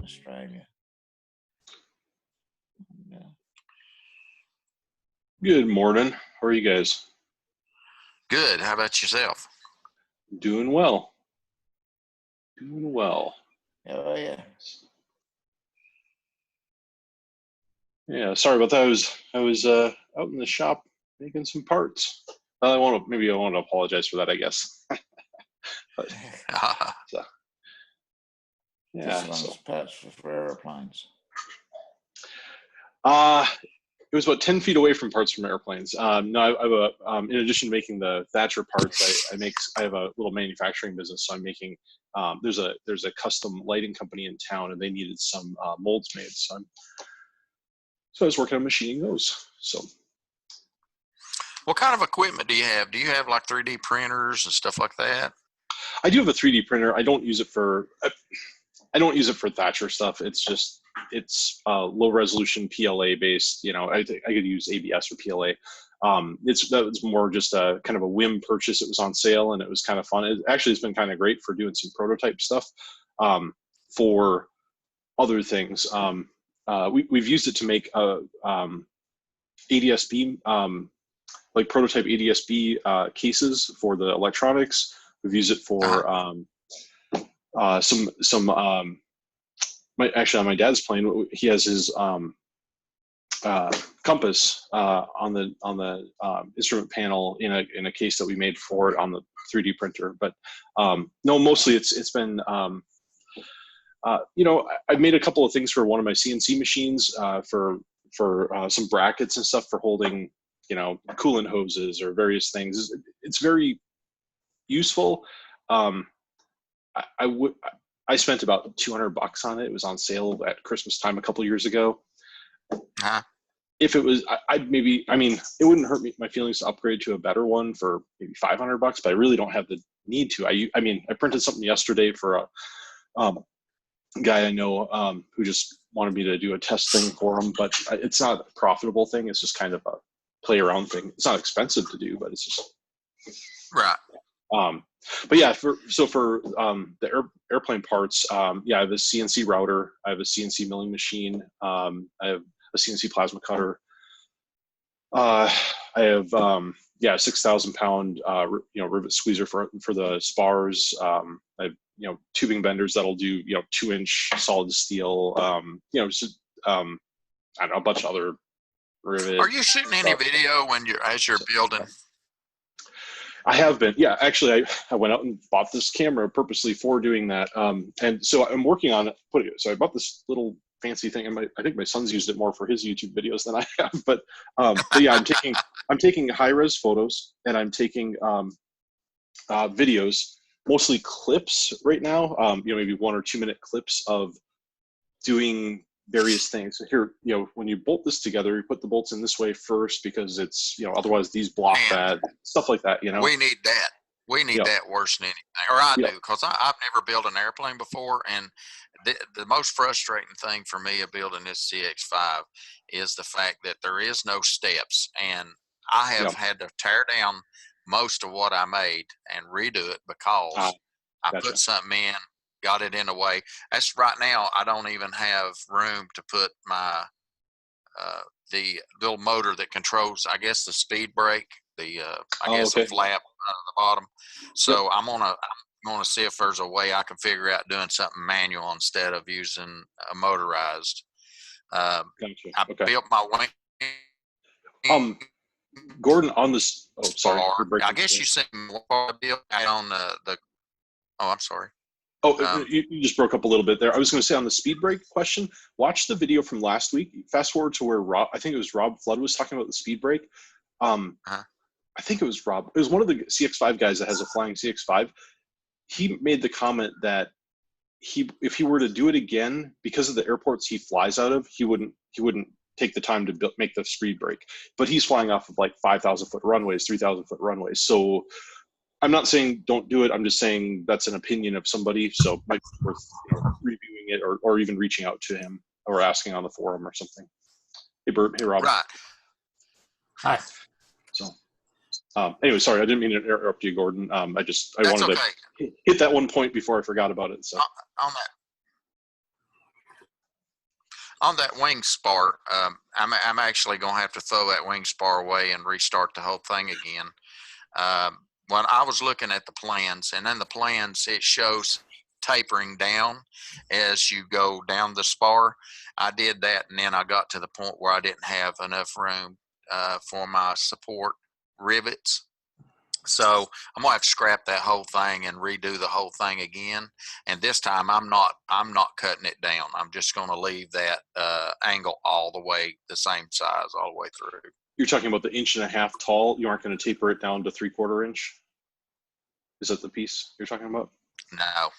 Australia. Yeah. Good morning. How are you guys? Good. How about yourself? Doing well. Doing well. Oh, yeah. Yeah, sorry about that. I was out in the shop making some parts. I want to apologize for that, I guess. But, so, yeah. Just as long as parts for airplanes. It was about 10 feet away from parts from airplanes. No, I have a, in addition to making the Thatcher parts, I have a little manufacturing business. So I'm making, there's a custom lighting company in town, and they needed some molds made. So I was working on machining those. So. What kind of equipment do you have? Do you have like 3D printers and stuff like that? I do have a 3D printer. I don't use it for Thatcher stuff. It's low resolution PLA based. You know, I could use ABS or PLA. That was more just a kind of a whim purchase. It was on sale and it was kind of fun. It's been kind of great for doing some prototype stuff. For other things, we've used it to make ADS-B, like prototype ADS-B cases for the electronics. We've used it for my dad's plane. He has his compass on the instrument panel in a case that we made for it on the 3D printer. But no, mostly it's been I've made a couple of things for one of my CNC machines for some brackets and stuff for holding coolant hoses or various things. It's very useful. I spent about $200 on it. It was on sale at Christmas time a couple years ago. If it was, it wouldn't hurt my feelings to upgrade to a better one for maybe $500, but I really don't have the need to. I printed something yesterday for a guy I know who just wanted me to do a test thing for him, but it's not a profitable thing. It's just kind of a play around thing. It's not expensive to do, but it's just right. But yeah, for the airplane parts, I have a CNC router, I have a CNC milling machine, I have a CNC plasma cutter. I have a 6,000 pound rivet squeezer for the spars. I have tubing benders that'll do 2-inch solid steel. I don't know, a bunch of other rivet. Are you shooting any video as you're building? I have been. Yeah, actually, I went out and bought this camera purposely for doing that. And so I'm working on it. So I bought this little fancy thing, and I think my son's used it more for his YouTube videos than I have. But yeah, I'm taking high-res photos, and I'm taking videos, mostly clips right now. Maybe 1 or 2 minute clips of doing various things. Here, when you bolt this together, you put the bolts in this way first because it's, otherwise these block that, stuff like that, We need that. We need that worse than anything. Or I do, because I've never built an airplane before, and the most frustrating thing for me of building this CX-5 is the fact that there is no steps, and I have had to tear down most of what I made and redo it because I put something in, got it in a way. That's right now, I don't even have room to put my the little motor that controls, I guess, the speed brake, the the flap at the bottom. So I'm gonna see if there's a way I can figure out doing something manual instead of using a motorized. I built my wing. Gordon, on this. Oh, sorry. I guess you said more built on the. Oh, I'm sorry. Oh, you just broke up a little bit there. I was going to say on the speed brake question, watch the video from last week. Fast forward to where I think it was Rob Flood was talking about the speed brake. I think it was Rob. It was one of the CX-5 guys that has a flying CX-5. He made the comment that if he were to do it again, because of the airports he flies out of, he wouldn't take the time to make the speed brake. But he's flying off of like 5,000 foot runways, 3,000 foot runways. So I'm not saying don't do it. I'm just saying that's an opinion of somebody. So it might be worth reviewing it or even reaching out to him or asking on the forum or something. Hey, Bert. Hey, Rob. Right. Hi. So anyway, sorry, I didn't mean to interrupt you, Gordon. I wanted to hit that one point before I forgot about it. So on On that wing spar, I'm actually going to have to throw that wing spar away and restart the whole thing again. When I was looking at the plans, and in the plans it shows tapering down as you go down the spar. I did that, and then I got to the point where I didn't have enough room for my support rivets. So I'm gonna have to scrap that whole thing and redo the whole thing again. And this time I'm not cutting it down. I'm just gonna leave that angle all the way the same size all the way through. You're talking about the 1.5 inch tall. You aren't going to taper it down to 3/4 inch. Is that the piece you're talking about? No.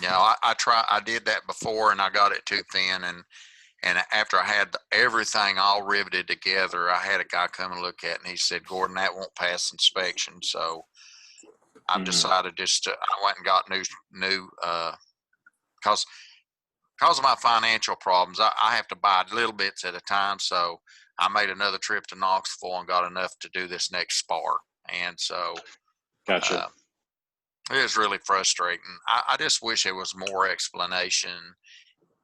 I did that before and I got it too thin, and after I had everything all riveted together, I had a guy come and look at it, and he said, Gordon, that won't pass inspection. So I've decided I went and got new because of my financial problems, I have to buy little bits at a time. So I made another trip to Knoxville and got enough to do this next spar. And so Gotcha. it was really frustrating. I just wish there was more explanation.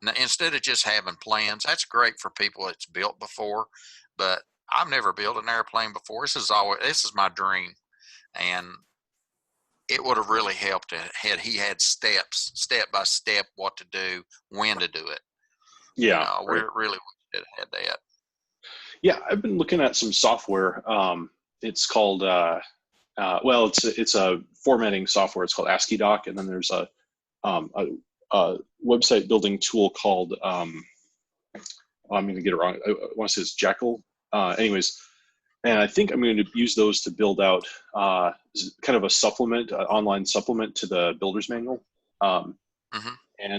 Now, instead of just having plans. That's great for people that's built before, but I've never built an airplane before. This is my dream. And it would have really helped had he had steps, step by step, what to do, when to do it. Yeah. We really wish it had that. Yeah, I've been looking at some software. It's called it's a formatting software. It's called AsciiDoc, and then there's a website building tool called I'm going to get it wrong. I want to say it's Jekyll. Anyways, and I think I'm going to use those to build out kind of a supplement, online supplement to the builder's manual. And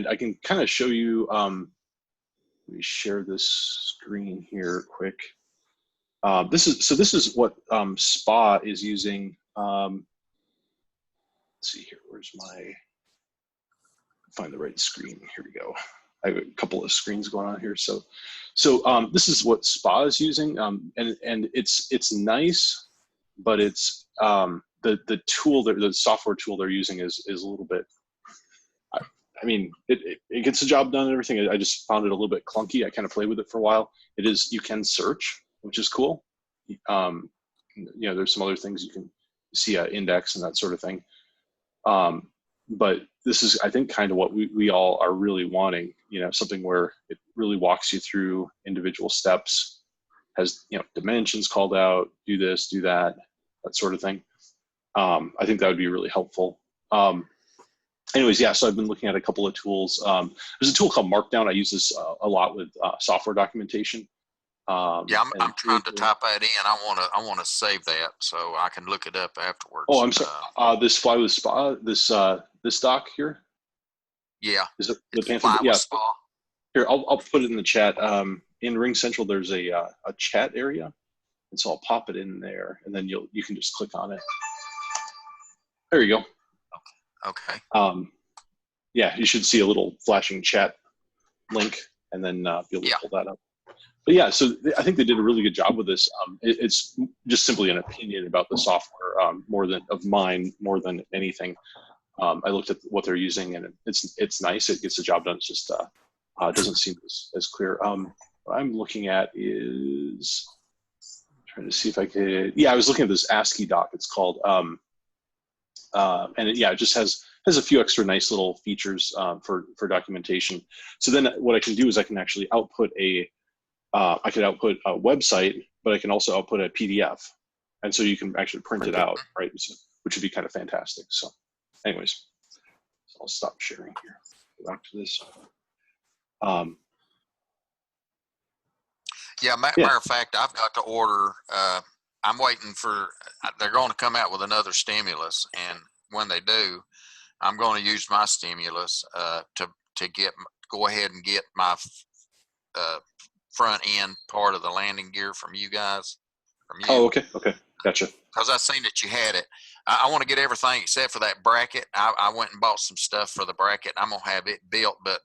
I can kind of show you. Let me share this screen here quick. This is what SPA is using. Let's see here. Where's my? Find the right screen. Here we go. I have a couple of screens going on here. So this is what SPA is using, and it's nice, but it's the tool, the software tool they're using is a little bit. I mean, it gets the job done and everything. I just found it a little bit clunky. I kind of played with it for a while. You can search, which is cool. There's some other things you can see, index and that sort of thing. But this is, I think, kind of what we all are really wanting, something where it really walks you through individual steps, has, dimensions called out, do this, do that, that sort of thing. I think that would be really helpful. Anyways, yeah, so I've been looking at a couple of tools. There's a tool called Markdown. I use this a lot with software documentation. I'm trying to type that in. I want to save that so I can look it up afterwards. Oh, I'm sorry. This Fly with SPA, this doc here. Yeah. Is it the Panther? Yeah. SPA. Here, I'll put it in the chat. In Ring Central, there's a chat area, and so I'll pop it in there, and then you can just click on it. There you go. Okay. Yeah, you should see a little flashing chat link, and then be able to pull that up. But yeah, so I think they did a really good job with this. It's just simply an opinion about the software, more than anything. I looked at what they're using, and it's nice. It gets the job done. It's just doesn't seem as clear. What I'm looking at is trying to see if I could. Yeah, I was looking at this AsciiDoc. It's called, and it just has a few extra nice little features for documentation. So then what I can do is I can actually output I could output a website, but I can also output a PDF. And so you can actually print it out, right? So, which would be kind of fantastic. So anyways, I'll stop sharing here. Go back to this. Matter of fact, I've got to order, I'm waiting for, they're going to come out with another stimulus. And when they do, I'm going to use my stimulus to go ahead and get my front end part of the landing gear from you guys. Oh, okay, gotcha. Because I seen that you had it. I want to get everything except for that bracket. I went and bought some stuff for the bracket. I'm gonna have it built, but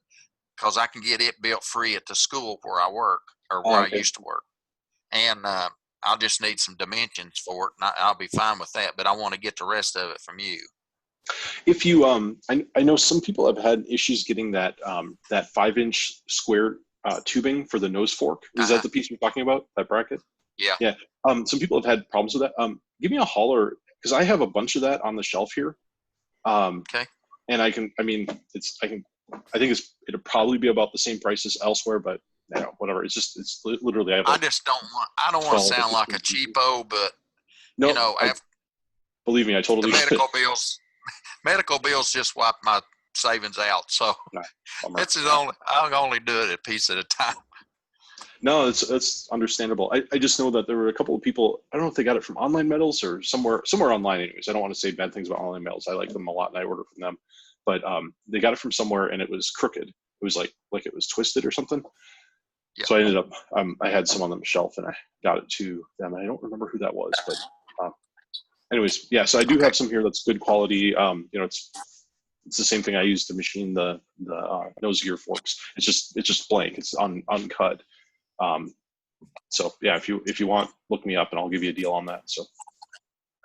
because I can get it built free at the school where I work, or where I used to work, and I'll just need some dimensions for it, and I'll be fine with that. But I want to get the rest of it from you. If you, I know some people have had issues getting that 5-inch square tubing for the nose fork. Is that the piece you're talking about? That bracket? Yeah. Yeah. Some people have had problems with that. Give me a holler because I have a bunch of that on the shelf here. Okay. And I think it'll probably be about the same price as elsewhere, but you know, whatever. It's literally. I don't want to sound like a cheapo, but no, you know, believe me, I totally the medical bills just wipe my savings out. So I'll only do it a piece at a time. No, that's understandable. I just know that there were a couple of people, I don't know if they got it from Online Metals or somewhere online anyways. I don't want to say bad things about Online Metals. I like them a lot and I order from them. But they got it from somewhere and it was crooked. It was like it was twisted or something. Yeah. So I ended up, I had some on the shelf and I got it to them. I don't remember who that was, but anyways, yeah. So I do have some here that's good quality. You know, it's the same thing I use to machine the nose gear forks. It's just blank. It's uncut. So yeah, if you want, look me up and I'll give you a deal on that. So.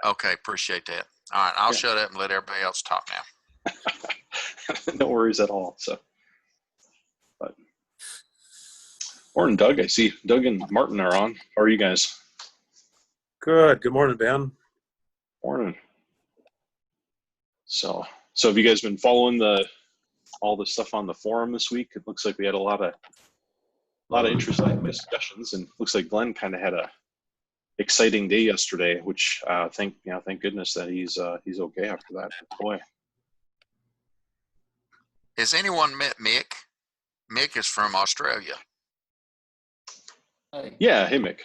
Okay. Appreciate that. All right. I'll shut up and let everybody else talk now. No worries at all. So, but morning, Doug. I see Doug and Martin are on. How are you guys? Good. Good morning, Ben. Morning. So have you guys been following all the stuff on the forum this week? It looks like we had a lot of interesting discussions, and looks like Glenn kind of had a exciting day yesterday, which thank goodness that he's okay after that. Boy. Has anyone met Mick? Mick is from Australia. Yeah, hey Mick.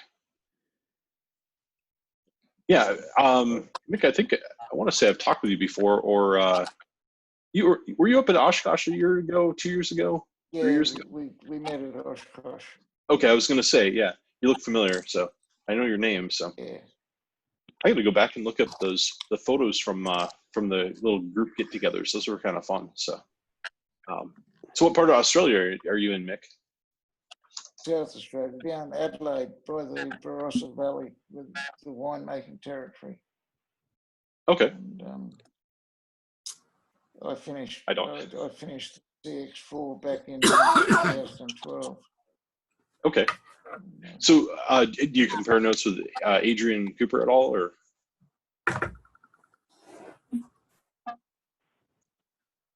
Yeah, Mick, I think I want to say I've talked with you before, or were you up at Oshkosh 2 years ago? Yeah, 3 years ago? we met at Oshkosh. Okay, I was gonna say, yeah, you look familiar, so I know your name. So yeah. I got to go back and look up the photos from the little group get-togethers. Those were kind of fun. So, so what part of Australia are you in, Mick? South Australia, down Adelaide by the Barossa Valley with the winemaking territory. Okay. And, I finished the CX4 back in 2012. Okay. So do you compare notes with Adrian Cooper at all, or? Have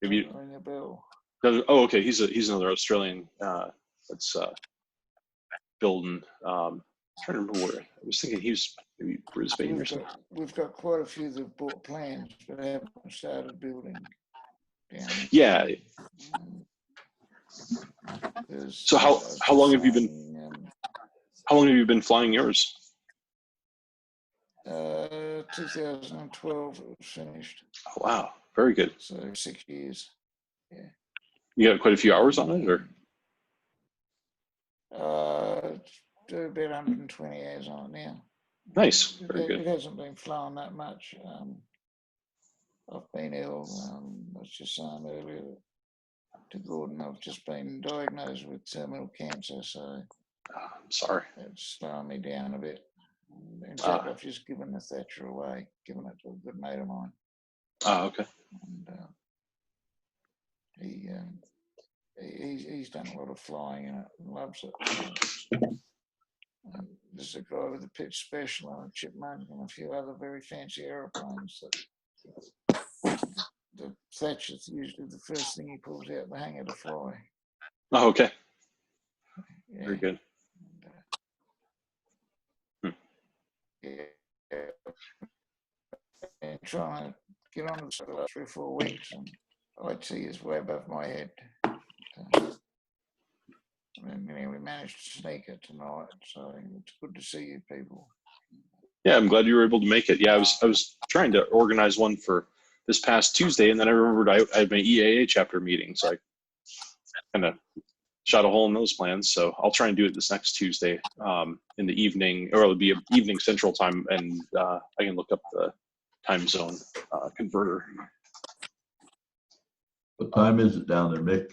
you? Ring a bell. Oh, okay. He's another Australian that's building. I'm trying to remember where. I was thinking he was maybe Brisbane or something. We've got quite a few that have bought plans but haven't started building. Yeah. So how long have you been? How long have you been flying yours? 2012 it was finished. Oh, wow, very good. So 6 years. Yeah. You got quite a few hours on it, or? Do about 120 hours on it now. Nice, very good. It hasn't been flown that much. I've been ill. I was just saying earlier to Gordon, I've just been diagnosed with terminal cancer, so I'm sorry. It's slowing me down a bit. In fact, I've just given the Thatcher away, given it to a good mate of mine. Okay. And he's done a lot of flying and loves it. And there's a guy with a pitch special and a Chipmunk and a few other very fancy aeroplanes that the Thatcher's usually the first thing he pulls out the hangar to fly. Oh, okay. Yeah. Very good. Yeah. And trying to get on for the last 3 or 4 weeks, and IT is way above my head. And we managed to sneak it tonight, so it's good to see you people. Yeah, I'm glad you were able to make it. Yeah, I was trying to organize one for this past Tuesday, and then I remembered I had my EAA chapter meeting, so I kind of shot a hole in those plans. So I'll try and do it this next Tuesday in the evening, or it'll be evening Central Time, and I can look up the time zone converter. What time is it down there, Mick?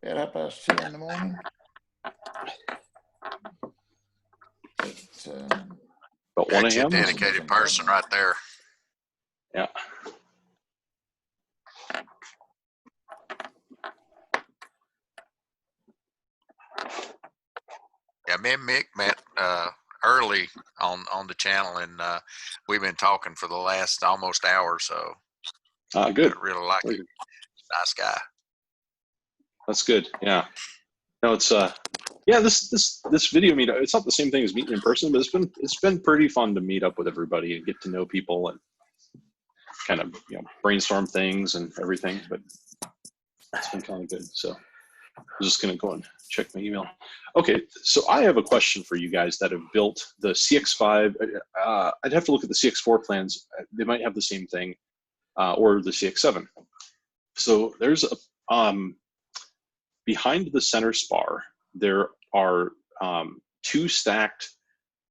About 2:30 in the morning. About 1 That's a a.m. dedicated person right there. Yeah. me and Mick met early on the channel, and we've been talking for the last almost hour or so. Good. I really like it. Nice guy. That's good. Yeah. No, it's yeah, this video meetup, it's not the same thing as meeting in person, but it's been pretty fun to meet up with everybody and get to know people and kind of, you know, brainstorm things and everything. But it's been kind of good. So I'm just gonna go and check my email. Okay, so I have a question for you guys that have built the CX5. I'd have to look at the CX4 plans. They might have the same thing, or the CX7. So there's a behind the center spar, there are two stacked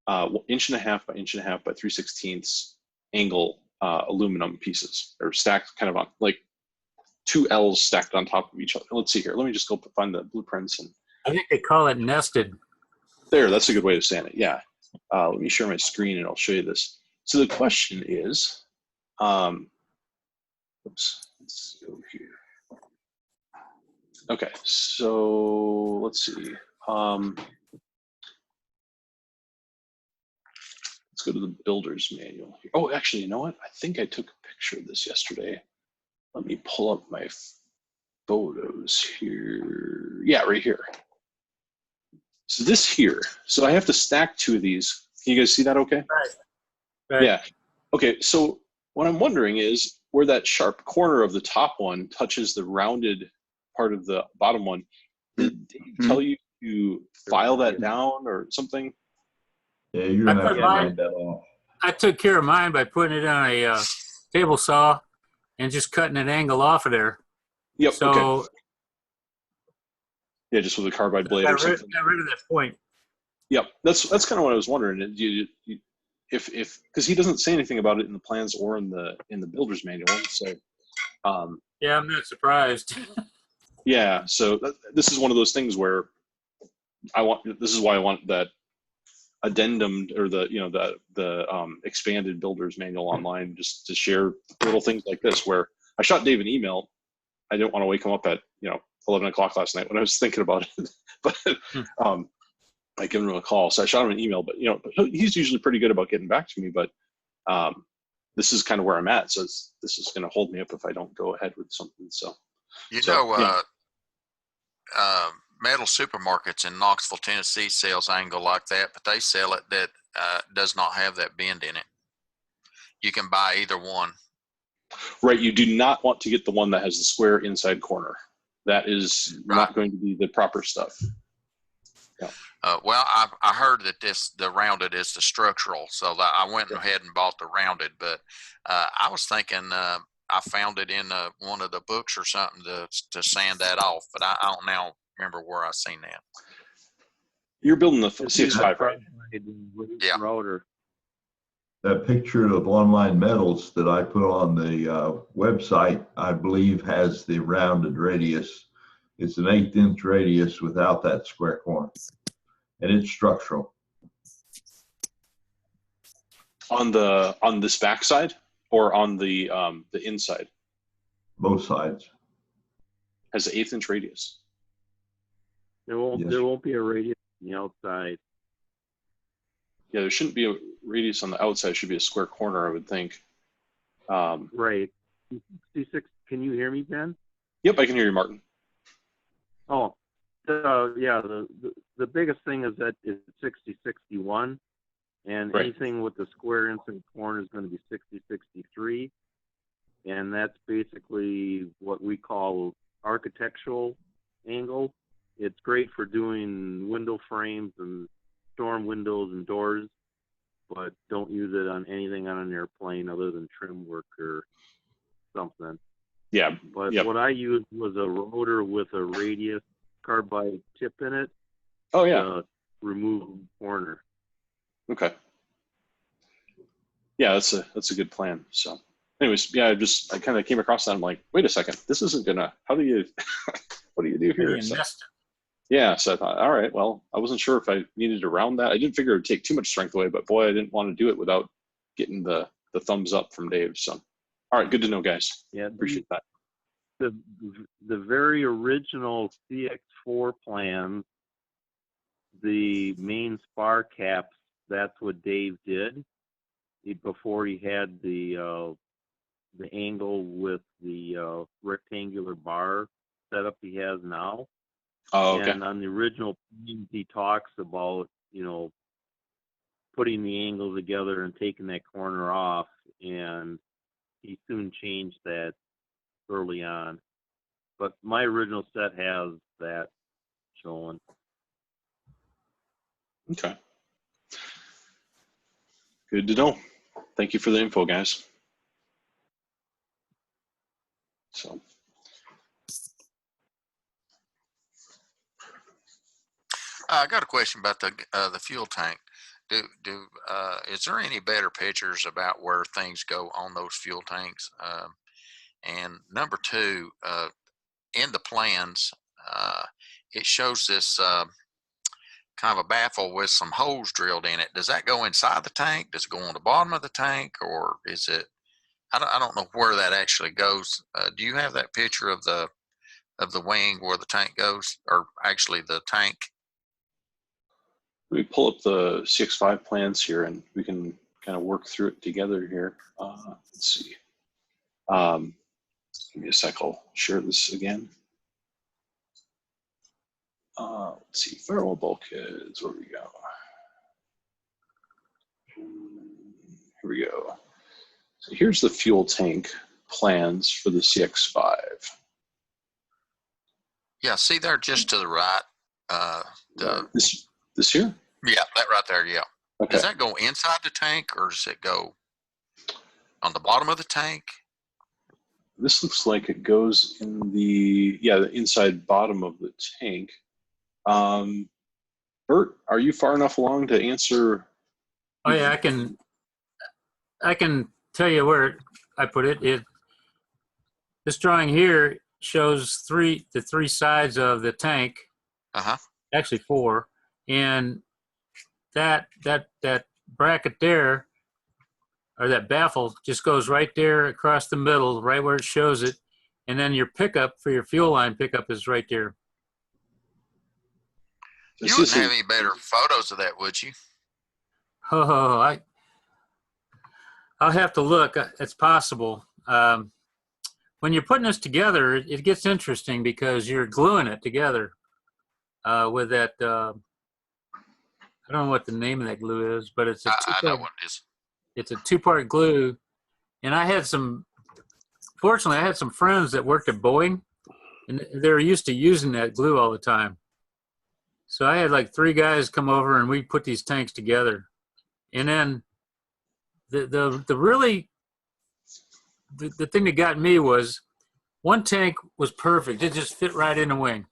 1.5 by 1.5 by 3/16 angle aluminum pieces. They're stacked kind of on like two L's stacked on top of each other. Let's see here. Let me just go find the blueprints. And I think they call it nested. there, that's a good way of saying it. Yeah. Let me share my screen and I'll show you this. So the question is, oops, let's go here. Okay, so let's see. Let's go to the builder's manual. Oh, actually, you know what? I think I took a picture of this yesterday. Let me pull up my photos here. Yeah, right here. So this here, so I have to stack two of these. Can you guys see that okay? Right. Yeah. Okay, so what I'm wondering is where that sharp corner of the top one touches the rounded part of the bottom one, did they tell you to file that down or something? Yeah, you're gonna have to grind that off. I took care of mine by putting it on a table saw and just cutting an angle off of there. Yep. So okay. Yeah, just with a carbide blade or something. Got rid of that point. Yep, that's kind of what I was wondering. If because he doesn't say anything about it in the plans or in the builder's manual. So yeah, I'm not surprised. yeah, so this is one of those things where this is why I want that addendum or the expanded builder's manual online, just to share little things like this. Where I shot Dave an email. I didn't want to wake him up at 11 o'clock last night when I was thinking about it, but I gave him a call. So I shot him an email, but he's usually pretty good about getting back to me. But this is kind of where I'm at. So this is going to hold me up if I don't go ahead with something. So Metal Supermarkets in Knoxville, Tennessee sells angle like that, but they sell it that does not have that bend in it. You can buy either one. Right, you do not want to get the one that has the square inside corner. That is not going to be the proper stuff. Yeah. Well, I heard that the rounded is the structural, so that I went ahead and bought the rounded. But I was thinking I found it in one of the books or something to sand that off, but I don't now remember where I seen that. You're building the CX5, right? Yeah. Router. That picture of online metals that I put on the website, I believe, has the rounded radius. It's an 1/8 inch radius without that square corner, and it's structural. On this back side or on the inside? Both sides. Has an 1/8 inch radius. There won't be a radius on the outside. Yeah, there shouldn't be a radius on the outside. It should be a square corner, I would think. Right. C6. Can you hear me, Ben? Yep, I can hear you, Martin. Oh, yeah. The biggest thing is that it's 60/61, and right. Anything with the square inside corner is going to be 60/63, and that's basically what we call architectural angle. It's great for doing window frames and storm windows and doors, but don't use it on anything on an airplane other than trim work or something. Yeah. But what I used was a rotor with a radius carbide tip in it. Oh yeah. To remove the corner. Okay. Yeah, that's a good plan. So, anyways, yeah, I kind of came across that. I'm like, wait a second, this isn't gonna. How do you? What do you do here? So, yeah, so I thought, all right, well, I wasn't sure if I needed to round that. I didn't figure it would take too much strength away, but boy, I didn't want to do it without getting the thumbs up from Dave. So, all right, good to know, guys. Yeah, appreciate that. The very original CX4 plan the main spar caps, that's what Dave did before he had the angle with the rectangular bar setup he has now. Oh, okay. And on the original, he talks about, putting the angle together and taking that corner off, and he soon changed that early on. But my original set has that showing. Okay. Good to know. Thank you for the info, guys. So. I got a question about the fuel tank. Is there any better pictures about where things go on those fuel tanks? And number two, in the plans, it shows this kind of a baffle with some holes drilled in it. Does that go inside the tank? Does it go on the bottom of the tank, or is it? I don't know where that actually goes. Do you have that picture of the wing where the tank goes, or actually the tank? We pull up the CX5 plans here, and we can kind of work through it together here. Let's see. Give me a sec. I'll share this again. Let's see. Firewall bulkheads. Where we go? Here we go. So here's the fuel tank plans for the CX5. Yeah, see there just to the right. This here? Yeah, that right there. Yeah. Okay. Does that go inside the tank, or does it go on the bottom of the tank? This looks like it goes in the inside bottom of the tank. Bert, are you far enough along to answer? Oh yeah, I can tell you where I put it. This drawing here shows the three sides of the tank. Actually 4, and that bracket there, or that baffle, just goes right there across the middle, right where it shows it, and then your pickup for your fuel line pickup is right there. You wouldn't have any better photos of that, would you? Oh, I'll have to look. It's possible. When you're putting this together, it gets interesting because you're gluing it together with that. I don't know what the name of that glue is, but it's a I know what it is. It's a 2-part glue, and fortunately, I had some friends that worked at Boeing, and they're used to using that glue all the time. So I had like 3 guys come over, and we put these tanks together. And then the thing that got me was one tank was perfect; it just fit right in the wing.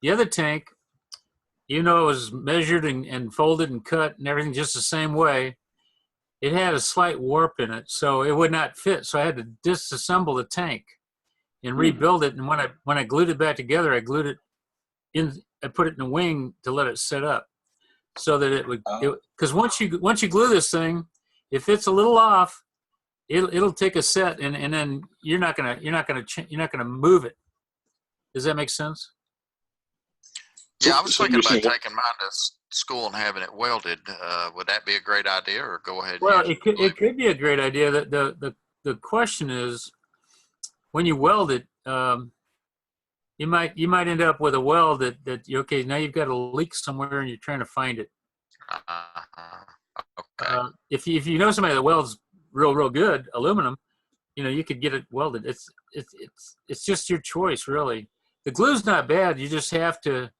The other tank, it was measured and folded and cut and everything just the same way, it had a slight warp in it, so it would not fit. So I had to disassemble the tank and rebuild it. And when I glued it back together, I glued it in. I put it in the wing to let it set up, so that it would. Because once you glue this thing, if it's a little off, it'll take a set, and then you're not gonna move it. Does that make sense? Yeah, I was thinking about taking mine to school and having it welded. Would that be a great idea, or go ahead? Well, it could be a great idea. The question is, when you weld it, you might end up with a weld that now you've got a leak somewhere and you're trying to find it. Okay. If you know somebody that welds real good aluminum, you could get it welded. It's just your choice, really. The glue's not bad. You just have to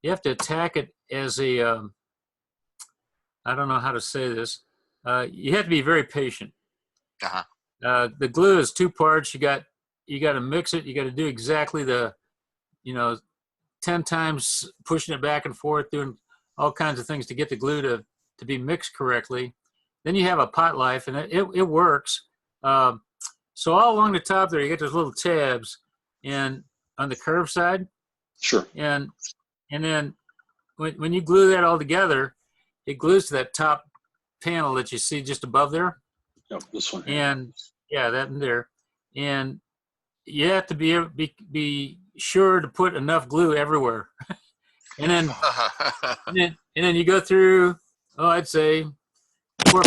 attack it as a I don't know how to say this. You have to be very patient. The glue is 2 parts. You got to mix it. You got to do exactly 10 times pushing it back and forth, doing all kinds of things to get the glue to be mixed correctly. Then you have a pot life, and it works. So all along the top there, you get those little tabs, and on the curved side. Sure. And then when you glue that all together, it glues to that top panel that you see just above there. Yep, this one. And yeah, that in there. And you have to be sure to put enough glue everywhere. And then you go through, I'd say 4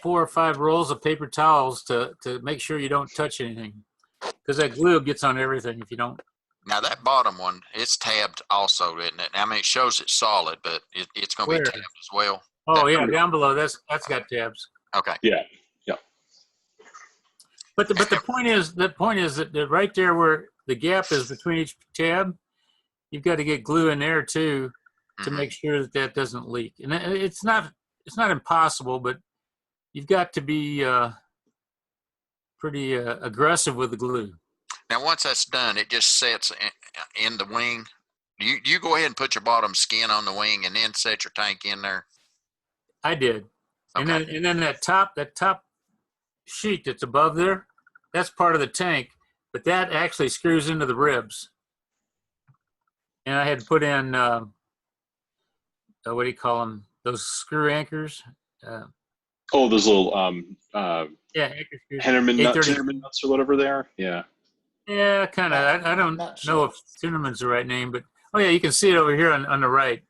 or 5 rolls of paper towels to make sure you don't touch anything, because that glue gets on everything if you don't. Now that bottom one, it's tabbed also, isn't it? I mean, it shows it's solid, but it's going to be Where? tabbed as well. Oh yeah, down below that's got tabs. Okay. Yeah. But the point is that right there where the gap is between each tab, you've got to get glue in there too to make sure that doesn't leak. And it's not impossible, but you've got to be pretty aggressive with the glue. Now, once that's done, it just sets in the wing. You go ahead and put your bottom skin on the wing and then set your tank in there. I did. Okay. And then that top sheet that's above there, that's part of the tank, but that actually screws into the ribs. And I had to put in what do you call them? Those screw anchors. Those little anchor screws. Hennerman nuts or whatever they are. Yeah. Yeah, kind of. I don't know if Tinnerman's the right name, but you can see it over here on the right.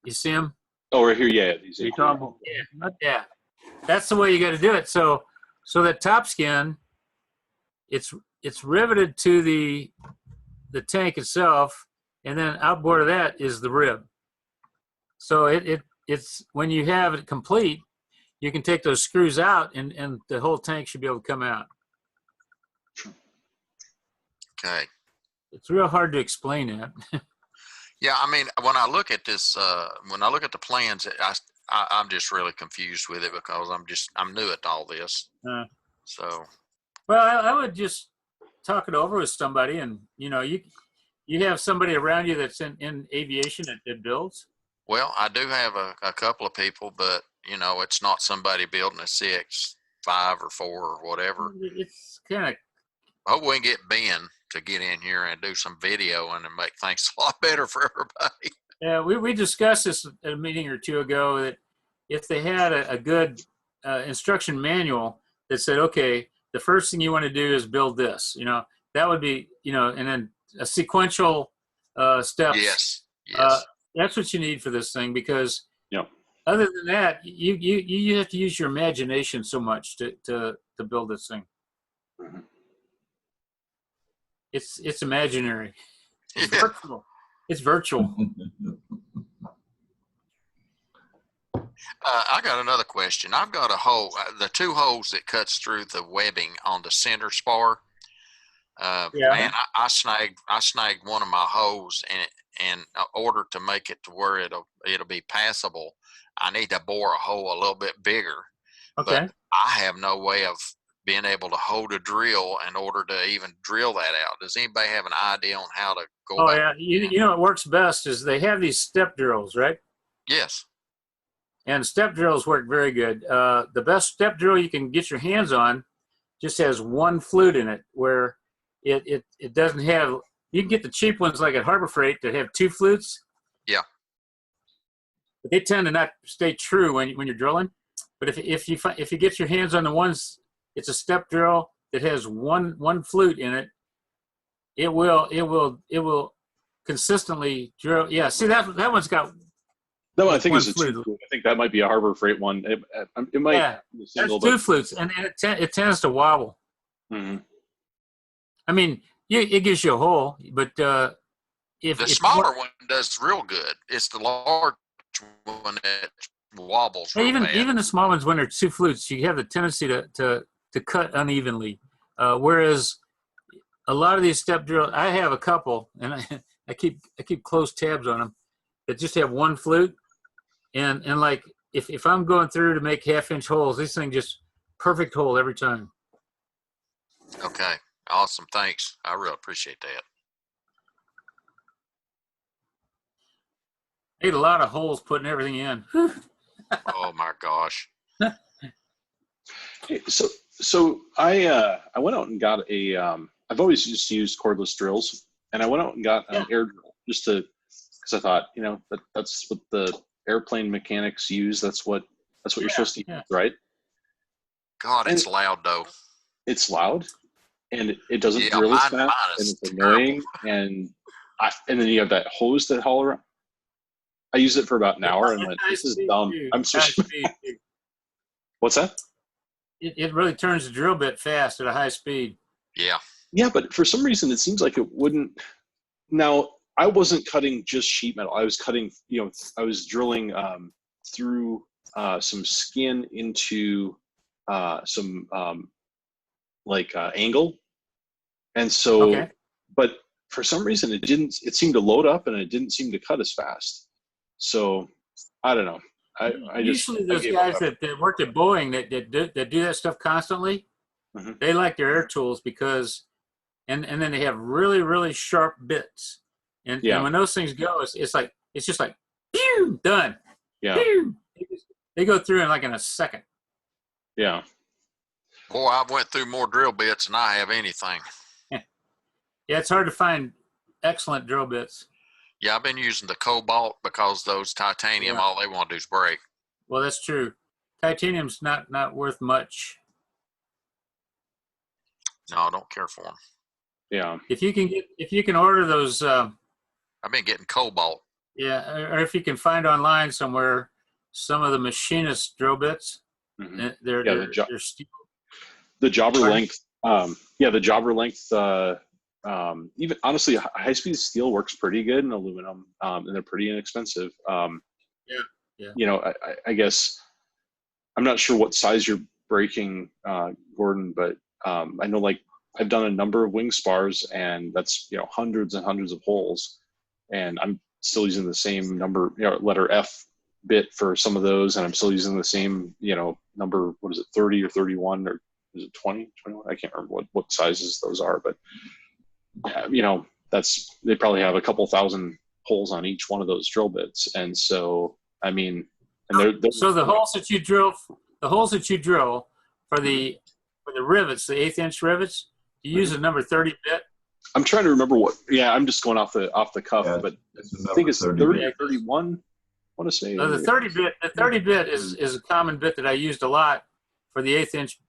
You see them? Oh, right here. Yeah. Yeah. That's the way you got to do it. So that top skin, it's riveted to the tank itself, and then outboard of that is the rib. So it's when you have it complete, you can take those screws out, and the whole tank should be able to come out. Okay. It's real hard to explain that. Yeah, I mean, when I look at this, when I look at the plans, I'm just really confused with it because I'm new at all this. So. Well, I would just talk it over with somebody, and you have somebody around you that's in aviation that builds. Well, I do have a couple of people, but it's not somebody building a 6, 5, or 4 or whatever. It's kind of. I hope we can get Ben to get in here and do some video and make things a lot better for everybody. Yeah, we discussed this at a meeting or two ago, that if they had a good instruction manual that said, okay, the first thing you want to do is build this, that would be, and then a sequential steps. Yes. That's what you need for this thing, because other than that, you have to use your imagination so much to build this thing. Mm-hmm. It's imaginary. It's virtual. It's virtual. I got another question. I've got a hole, the 2 holes that cuts through the webbing on the center spar. Man, I snagged one of my holes, and in order to make it to where it'll be passable, I need to bore a hole a little bit bigger. Okay. But I have no way of being able to hold a drill in order to even drill that out. Does anybody have an idea on how to go about it? Yeah. What works best is they have these step drills, right? Yes. And step drills work very good. The best step drill you can get your hands on just has 1 flute in it, where it doesn't have. You can get the cheap ones like at Harbor Freight that have 2 flutes. Yeah. But they tend to not stay true when you're drilling. But if you get your hands on the ones, it's a step drill that has one flute in it. It will consistently drill. Yeah, see that one's got. No, I think it's a flute. 2 flute. I think that might be a Harbor Freight one. It might. Yeah, be a single, that's 2 flutes, and it tends to wobble. Mm-hmm. I mean, it gives you a hole, but if the smaller one does real good, it's the large one that wobbles. Even the small ones, when they're 2 flutes, you have the tendency to cut unevenly. Whereas a lot of these step drills, I have a couple, and I keep close tabs on them that just have 1 flute, and like if I'm going through to make 1/2-inch holes, this thing just perfect hole every time. Okay, awesome, thanks. I really appreciate that. Made a lot of holes putting everything in. Oh my gosh. So I went out and got a I've always just used cordless drills, and I went out and got an air drill because I thought that's what the airplane mechanics use. That's what you're supposed to use, right? God, it's loud though. It's loud, and it doesn't drill as fast, and it's annoying. And and then you have that hose that haul around. I used it for about an hour and went, this is dumb. I'm switching. What's that? It really turns the drill bit fast at a high speed. Yeah. Yeah, but for some reason it seems like it wouldn't. Now, I wasn't cutting just sheet metal. I was cutting, I was drilling through some skin into some angle. And so, Okay. but for some reason it seemed to load up and it didn't seem to cut as fast. So I don't know. Usually those guys that work at Boeing that do that stuff constantly, they like their air tools because, and then they have really, really sharp bits. And when those things go, it's just like, pew, done. Yeah. Pew. They go through in a second. Yeah. Boy, I went through more drill bits than I have anything. Yeah, it's hard to find excellent drill bits. Yeah, I've been using the cobalt because those titanium, all they want to do is break. Well, that's true. Titanium's not worth much. No, I don't care for them. Yeah. If you can order those, I've been getting cobalt. yeah, or if you can find online somewhere some of the machinist drill bits, they're steel. The jobber length. The jobber length. Even honestly, high-speed steel works pretty good in aluminum, and they're pretty inexpensive. I guess I'm not sure what size you're breaking, Gordon, but I know I've done a number of wing spars, and that's hundreds and hundreds of holes, and I'm still using the same number, letter F bit for some of those, and I'm still using the same, number. What is it, 30 or 31 or is it 20, 21? I can't remember what sizes those are, but they probably have a couple thousand holes on each one of those drill bits. And so, I mean, so the holes that you drill for the rivets, the 1/8 inch rivets, you use a number 30 bit. I'm trying to remember I'm just going off the cuff, but I think it's 30 or 31. I want to say the 30 bit is a common bit that I used a lot for the 1/8 inch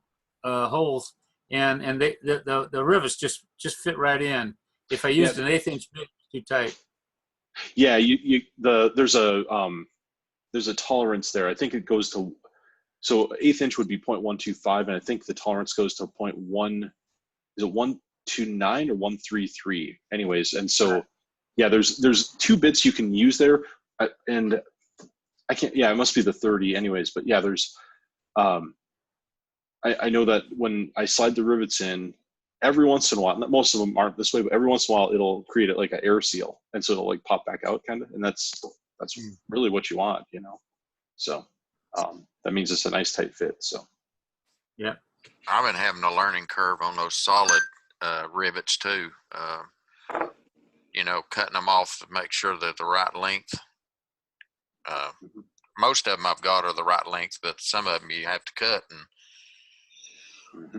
holes. And the rivets just fit right in. If I used an 1/8 inch bit, it's too tight. Yeah, there's a tolerance there. I think it goes to, so 1/8 inch would be 0.125, and I think the tolerance goes to 0.1. Is it 129 or 133? Anyways, and so there's two bits you can use there, and I can't. Yeah, it must be the 30. Anyways, but there's. I know that when I slide the rivets in, every once in a while, most of them aren't this way, but every once in a while it'll create it like an air seal, and so it'll pop back out kind of, and that's really what you want, So that means it's a nice tight fit. So yeah, I've been having a learning curve on those solid rivets too. Cutting them off to make sure they're the right length. Most of them I've got are the right length, but some of them you have to cut, and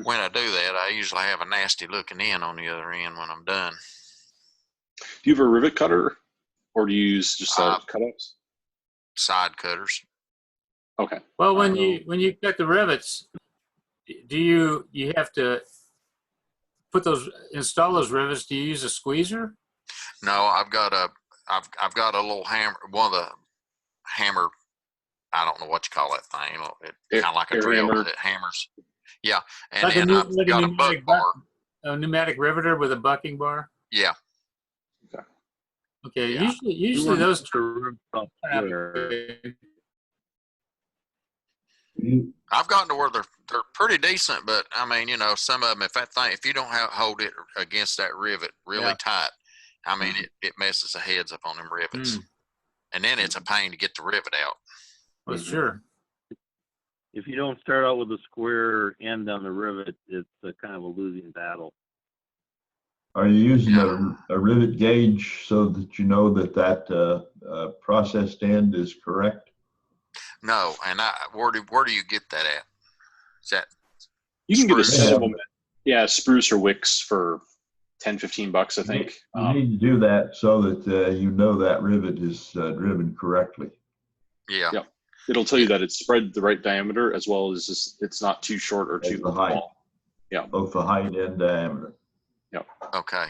when I do that, I usually have a nasty looking in on the other end when I'm done. Do you have a rivet cutter, or do you use just cut-offs? Side cutters. Okay. Well, when you cut the rivets, do you have to install those rivets? Do you use a squeezer? No, I've got a little hammer. One of the hammer, I don't know what you call that thing. It's kind of like a drill that hammers. Yeah, and like then I've got a buck bar. A pneumatic riveter with a bucking bar. Yeah. Okay. Yeah. Usually those. I've gotten to where they're pretty decent, but I mean, some of them, if you don't hold it against that rivet really tight, I mean, it messes the heads up on them rivets, and then it's a pain to get the rivet out. Well, sure. If you don't start out with a square end on the rivet, it's a kind of a losing battle. Are you using a rivet gauge so that you know that processed end is correct? No, and where do you get that at? Is that you can get a set of them? Yeah, spruce or wicks for $10-15, I think. You need to do that so that you know that rivet is driven correctly. Yeah. Yep. It'll tell you that it's spread the right diameter, as well as it's not too short or too small. Yeah. Both the height and diameter. Yep. Okay.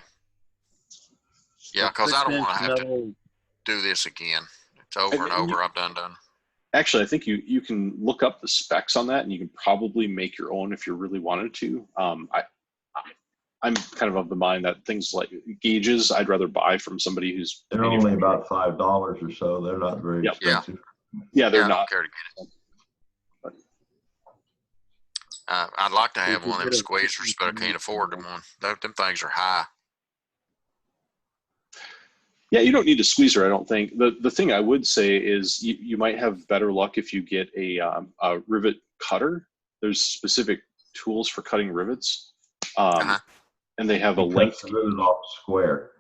Yeah, because I don't want to 6-inch have to metal. do this again. It's over and over. I've done. Actually, I think you can look up the specs on that, and you can probably make your own if you really wanted to. I'm kind of the mind that things like gauges, I'd rather buy from somebody who's. They're only about $5 or so. They're not very expensive. Yeah, they're I not. don't care to get it. I'd like to have one of them squeezers, but I can't afford them. Them things are high. Yeah, you don't need a squeezer, I don't think. The thing I would say is you might have better luck if you get a rivet cutter. There's specific tools for cutting rivets, and they have a length. Cuts the rivet off square.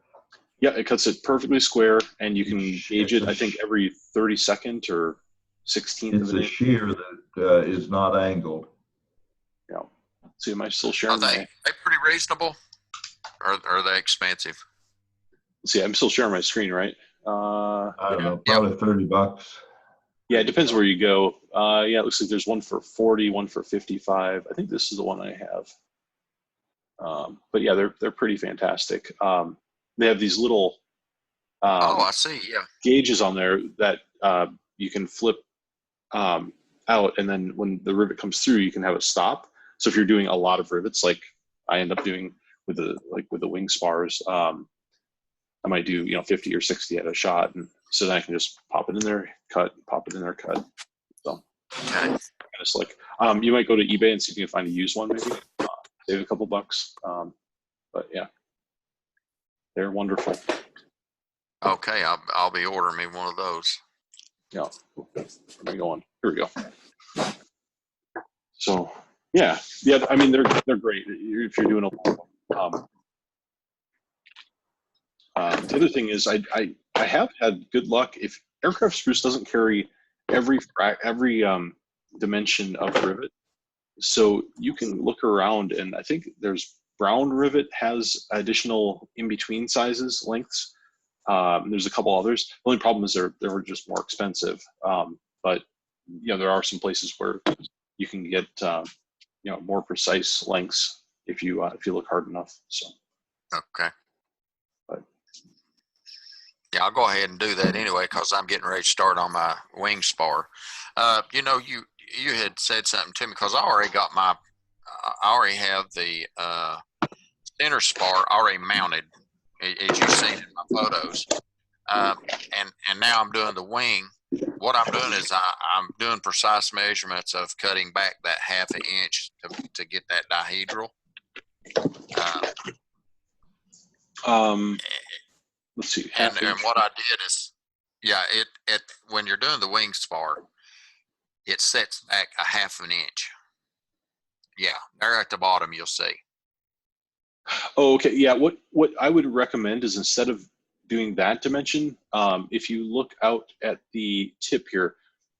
Yeah, it cuts it perfectly square, and you can gauge it, I think, every 32nd or 16th It's of an a inch. shear that is not angled. Yeah. So am I still sharing? Are they pretty reasonable? Or are they expensive? See, I'm still sharing my screen, right? I don't know, probably $30. Yeah, it depends where you go. Yeah, it looks like there's one for 40, one for 55. I think this is the one I have. But yeah, they're pretty fantastic. They have these little I see. Yeah. gauges on there that you can flip out, and then when the rivet comes through, you can have it stop. So if you're doing a lot of rivets, like I end up doing with the wing spars, I might do 50 or 60 at a shot, and so then I can just pop it in there, cut, pop it in there, cut. So kind of slick. You might go to eBay and see if you can find a used one, maybe save a couple bucks. But yeah, they're wonderful. Okay, I'll be ordering me one of those. Yeah, where am I going? Here we go. So yeah. I mean, they're great if you're doing a long. The other thing is, I have had good luck. If aircraft spruce doesn't carry every dimension of rivet, so you can look around, and I think there's brown rivet has additional in between sizes lengths. There's a couple others. The only problem is they're just more expensive. But there are some places where you can get more precise lengths if you look hard enough. So okay. Yeah, I'll go ahead and do that anyway because I'm getting ready to start on my wing spar. You had said something to me because I already have the center spar already mounted, as you've seen in my photos. And now I'm doing the wing. What I'm doing is I'm doing precise measurements of cutting back that half an inch to get that dihedral. Let's see. And what I did is, when you're doing the wing spar, it sets back a half an inch. Yeah, there at the bottom you'll see. Oh, okay. Yeah, what I would recommend is instead of doing that dimension, if you look out at the tip here,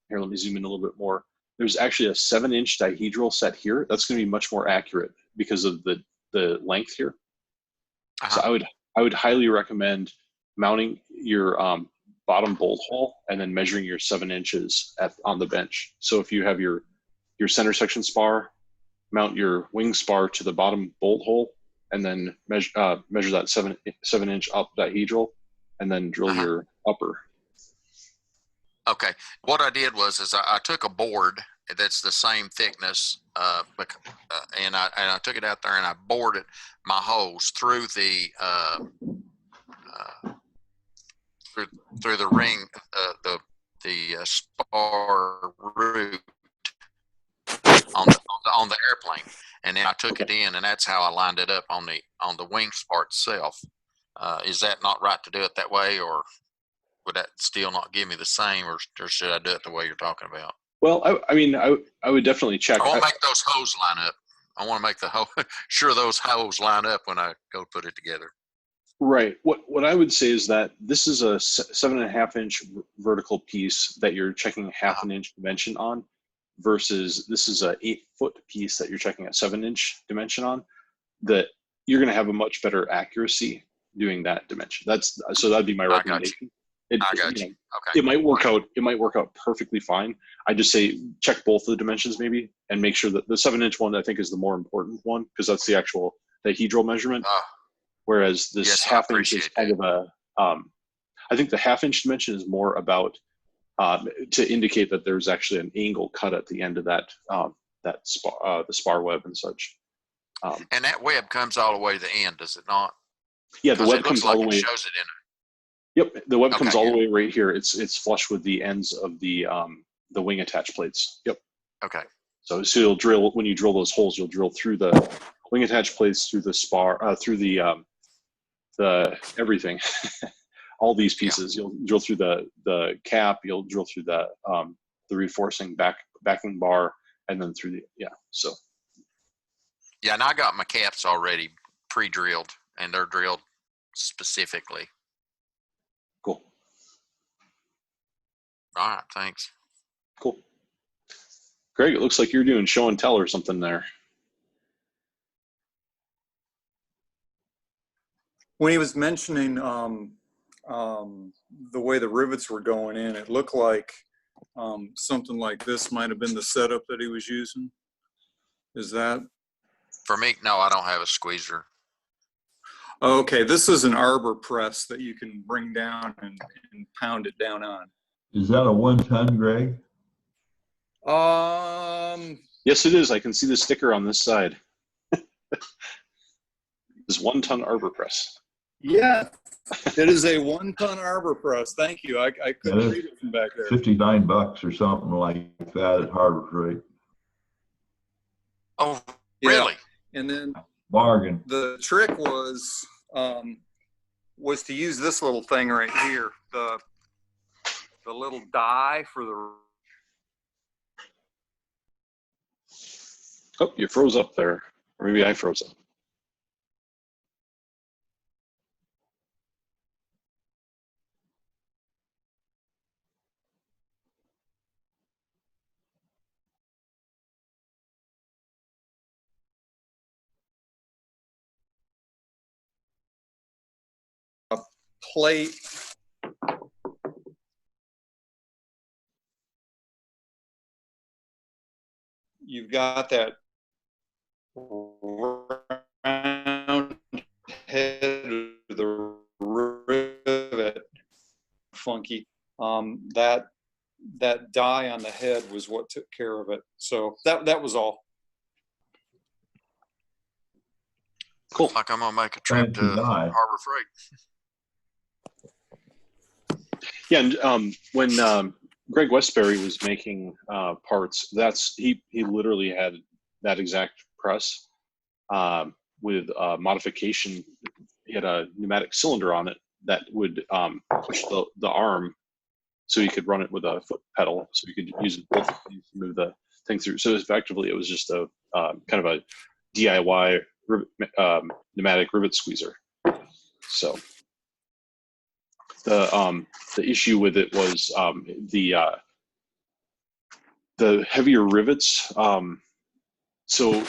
let me zoom in a little bit more. There's actually a 7-inch dihedral set here. That's going to be much more accurate because of the length here. So I would highly recommend mounting your bottom bolt hole and then measuring your 7 inches on the bench. So if you have your center section spar, mount your wing spar to the bottom bolt hole, and then measure that 7 inch up dihedral, and then drill your upper. Okay, what I did was I took a board that's the same thickness, and I took it out there and I bored my holes through the through the ring, the spar root on the airplane, and then I took it in, and that's how I lined it up on the wing spar itself. Is that not right to do it that way, or would that still not give me the same, or should I do it the way you're talking about? Well, I would definitely check. I want to make those holes line up. I want to make sure those holes line up when I go put it together. Right. What I would say is that this is a 7.5 inch vertical piece that you're checking half an inch dimension on, versus this is a 8-foot piece that you're checking a 7 inch dimension on. That you're going to have a much better accuracy doing that dimension. That'd be my recommendation. I got you. Okay. It might work out. It might work out perfectly fine. I just say check both of the dimensions maybe, and make sure that the 7-inch one I think is the more important one because that's the actual dihedral measurement. Whereas this half inch is kind of I think the 1/2 inch dimension is more about to indicate that there's actually an angle cut at the end of that the spar web and such. And that web comes all the way to the end, does it not? Yeah, the web comes all the way. It shows it in. Yep, the web comes all the way right here. It's flush with the ends of the wing attach plates. Yep. Okay. So you'll drill, when you drill those holes, you'll drill through the wing attach plates, through the spar, through the everything, all these pieces. You'll drill through the cap. You'll drill through the reinforcing backing bar, and then through the So. Yeah, and I got my caps already pre-drilled, and they're drilled specifically. Cool. All right, thanks. Cool. Greg, it looks like you're doing show and tell or something there. When he was mentioning the way the rivets were going in, it looked like something like this might have been the setup that he was using. Is that? For me, no, I don't have a squeezer. Okay, this is an arbor press that you can bring down and pound it down on. Is that a 1 ton, Greg? Yes, it is. I can see the sticker on this side. It's 1 ton arbor press. Yeah, it is a 1 ton arbor press. Thank you. I couldn't read it from back there. $59 or something like that at Harbor Freight. Oh, really? Yeah. And then Bargain. the trick was to use this little thing right here, the little die for the. Oh, you froze up there. Or maybe I froze up. Plate. You've got that round head of the rivet, funky. That die on the head was what took care of it. So that was all. Cool. Like I'm gonna make a trip to Harbor Freight. Yeah, and when Greg Westbury was making parts, he literally had that exact press with modification. He had a pneumatic cylinder on it that would push the arm, so you could run it with a foot pedal, so you could use both to move the thing through. So effectively, it was just a kind of a DIY pneumatic rivet squeezer. So the issue with it was the heavier rivets. So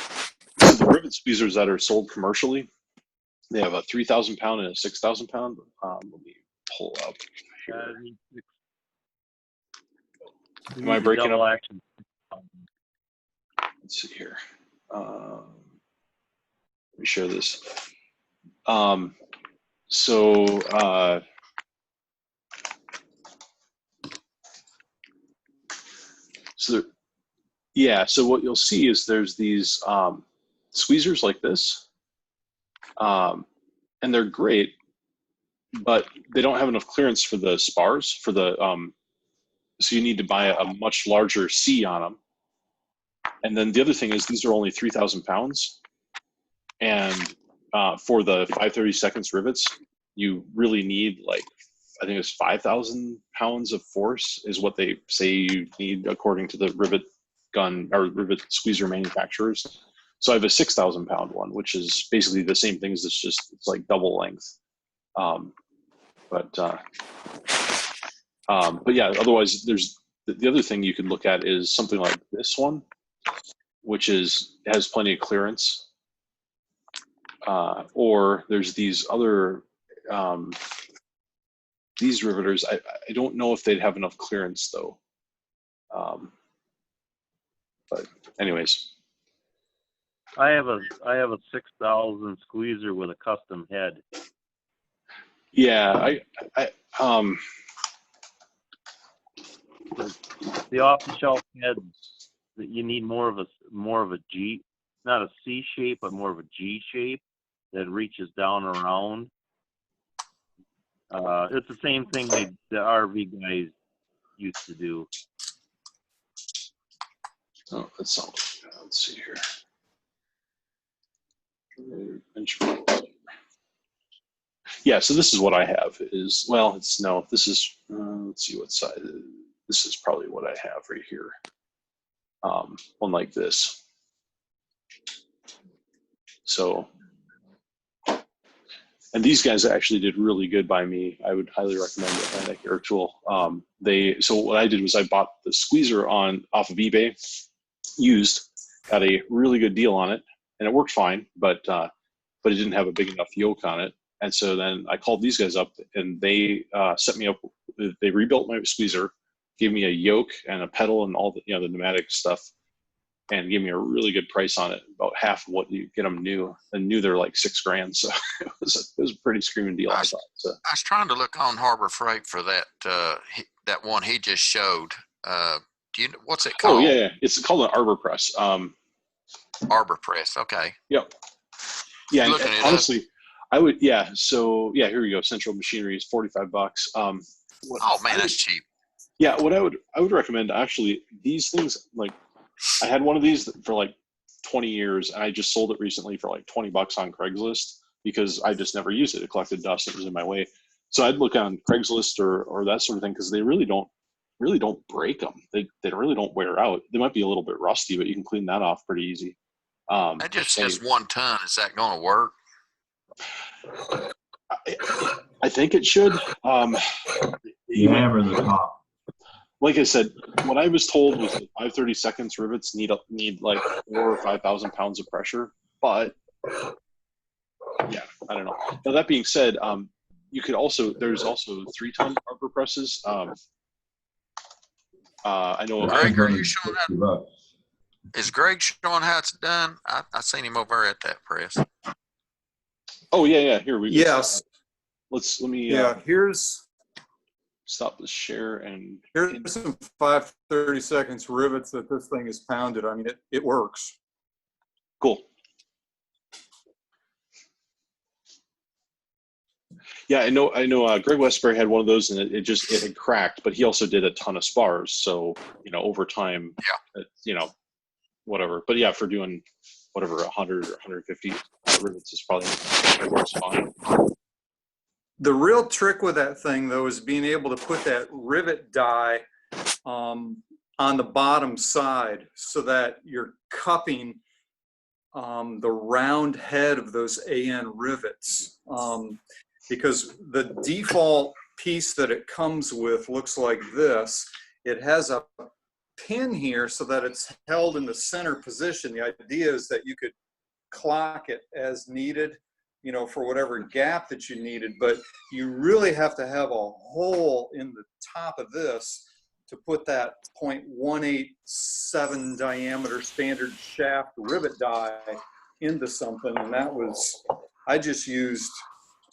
the rivet squeezers that are sold commercially, they have a 3,000 pound and a 6,000 pound. Let me pull up here. Am I breaking up? Action. Let's see here. Let me share this. So what you'll see is there's these squeezers like this, and they're great, but they don't have enough clearance for the spars for the. So you need to buy a much larger C on them. And then the other thing is these are only 3,000 pounds, and for the 5/32 rivets, you really need I think it's 5,000 pounds of force is what they say you need according to the rivet gun or rivet squeezer manufacturers. So I have a 6,000 pound one, which is basically the same thing as it's like double length. But yeah, otherwise there's the other thing you could look at is something like this one, which has plenty of clearance. Or there's these other these riveters. I don't know if they'd have enough clearance though. But anyways, I have a 6,000 squeezer with a custom head. Yeah, The off-the-shelf head, that you need more of a G, not a C shape, but more of a G shape that reaches down around. It's the same thing the RV guys used to do. oh, that's not. Let's see here. Yeah, so this is what I have. Is well, it's no. This is let's see what side. This is probably what I have right here. One like this. So, and these guys actually did really good by me. I would highly recommend Atlantic Air Tool. So what I did was I bought the squeezer off of eBay, used, got a really good deal on it, and it worked fine, but it didn't have a big enough yoke on it. And so then I called these guys up, and they set me up. They rebuilt my squeezer, gave me a yoke and a pedal and all the the pneumatic stuff, and gave me a really good price on it, about half of what you get them new. And new they're like $6,000, so it was a pretty screaming deal. I thought. So. I was trying to look on Harbor Freight for that that one he just showed. Do you know what's it called? Oh yeah, it's called an Arbor Press. Arbor Press. Okay. Yep. Yeah. Looking And it honestly, up. I would. Yeah. So yeah, here we go. Central Machinery is $45. Oh man, that's cheap. Yeah. What I would recommend actually, these things, like I had one of these for like 20 years, and I just sold it recently for like $20 on Craigslist because I just never used it. It collected dust. It was in my way. So I'd look on Craigslist or that sort of thing, because they really don't break them. They really don't wear out. They might be a little bit rusty, but you can clean that off pretty easy. That just says 1 ton. Is that going to work? I think it should. You hammer the top. Like I said, what I was told was that 5/32 rivets need like 4,000 or 5,000 pounds of pressure. But yeah, I don't know. Now that being said, you could there's also 3-ton Arbor presses. I know. Greg, are you showing how? Is Greg showing how it's done? I seen him over at that press. Oh yeah. Here we go. Yes. Let me. Here's stop the share and. Here's some 5/32 rivets that this thing is pounded. I mean, it works. Cool. Yeah, I know. Greg Westbury had one of those, and it had cracked. But he also did a ton of spars, so over time, whatever. But yeah, for doing whatever 100 or 150 rivets is probably it works fine. The real trick with that thing, though, is being able to put that rivet die on the bottom side so that you're cupping the round head of those AN rivets. Because the default piece that it comes with looks like this. It has a pin here so that it's held in the center position. The idea is that you could clock it as needed, for whatever gap that you needed, but you really have to have a hole in the top of this to put that 0.187 diameter standard shaft rivet die into something. And I just used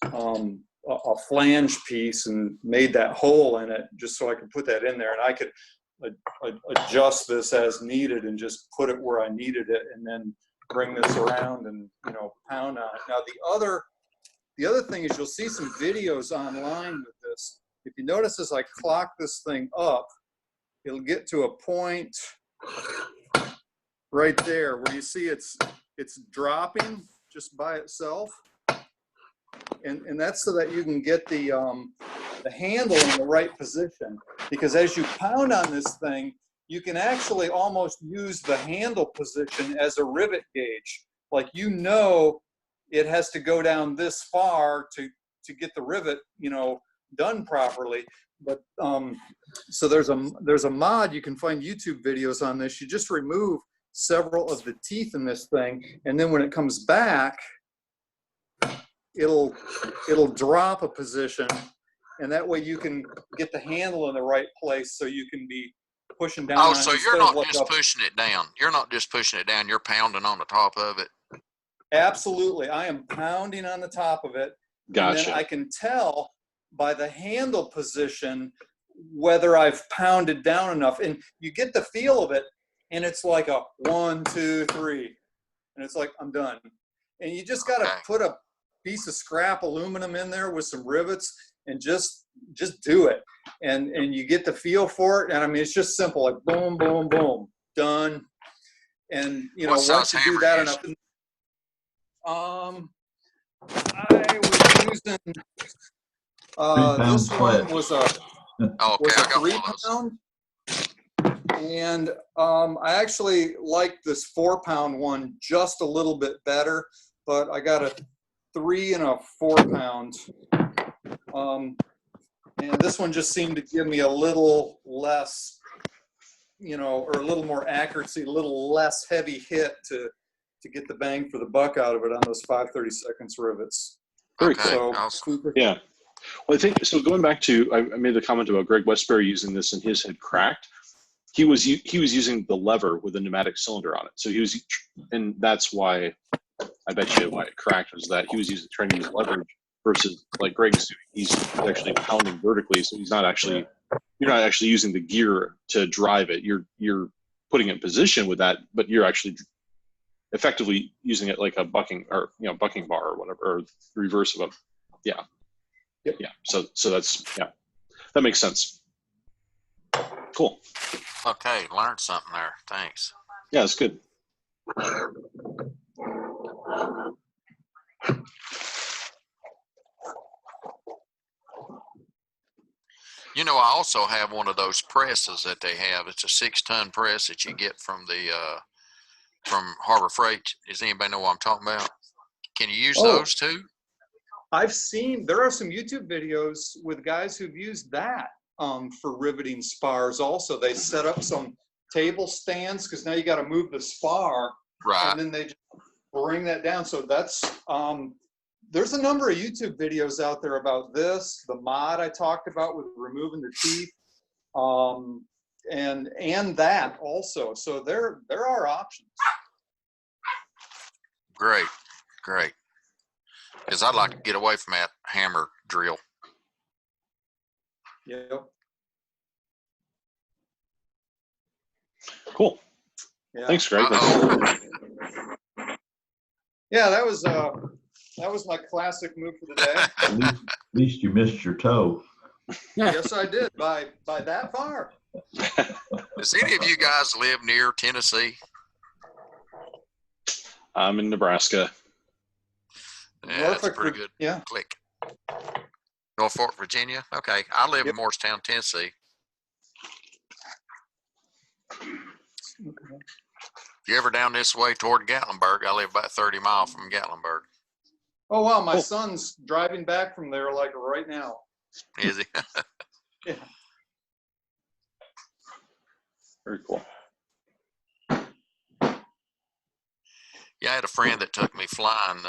a flange piece and made that hole in it just so I could put that in there, and I could adjust this as needed and just put it where I needed it, and then bring this around and pound on it. Now the other thing is, you'll see some videos online with this. If you notice, as I clock this thing up, it'll get to a point right there where you see it's dropping just by itself. And that's so that you can get the handle in the right position, because as you pound on this thing, you can actually almost use the handle position as a rivet gauge. Like, it has to go down this far to get the rivet, done properly. But so there's a mod, you can find YouTube videos on this. You just remove several of the teeth in this thing, and then when it comes back, it'll drop a position, and that way you can get the handle in the right place so you can be pushing down. Oh, so you're not just pushing it down. You're not just pushing it down. You're pounding on the top of it. Absolutely. I am pounding on the top of it. And then I can tell by the handle position whether I've pounded down enough. And you get the feel of it, and it's like a 1, 2, 3. And it's like, I'm done. And you just got to put a piece of scrap aluminum in there with some rivets and just do it. And you get the feel for it. And I mean, it's just simple, like boom, boom, boom, done. And, you know, once you do that enough, I was using, this one was a 3-pound. And I actually like this 4-pound one just a little bit better, but I got a 3 and a 4-pound. And this one just seemed to give me a little less, you know, or a little more accuracy, a little less heavy hit to get the bang for the buck out of it on those 5/32 rivets. Very cool. Yeah. Well, I think, so going back to, I made the comment about Greg Westbury using this and his had cracked. He was using the lever with a pneumatic cylinder on it. So he was, and that's why, I bet you why it cracked was that he was trying to use leverage versus like Greg's doing. He's actually pounding vertically. So he's not actually, you're not actually using the gear to drive it. You're putting it in position with that, but you're actually effectively using it like a bucking or, you know, bucking bar or whatever, or reverse of a, yeah. Yep. Yeah. So that's, yeah, that makes sense. Cool. Okay. Learned something there. Thanks. Yeah, it's good. You know, I also have one of those presses that they have. It's a 6-ton press that you get from the from Harbor Freight. Does anybody know what I'm talking about? Can you use those too? I've seen, there are some YouTube videos with guys who've used that for riveting spars also. They set up some table stands because now you got to move the spar. Right. And then they just bring that down. So that's, there's a number of YouTube videos out there about this, the mod I talked about with removing the teeth, and that also. So there are options. Great. Great. Because I'd like to get away from that hammer drill. Yep. Cool. Yeah. Thanks, Greg. Yeah, that was my classic move for the day. At least you missed your toe. Yes, I did by that far. Does any of you guys live near Tennessee? I'm in Nebraska. Yeah, that's a pretty good click. Norfolk, Virginia. Okay, I live in Morristown, Tennessee. Okay. If you're ever down this way toward Gatlinburg, I live about 30 miles from Gatlinburg. Oh wow, my son's driving back from there like right now. Is he? Yeah. Very cool. Yeah, I had a friend that took me flying.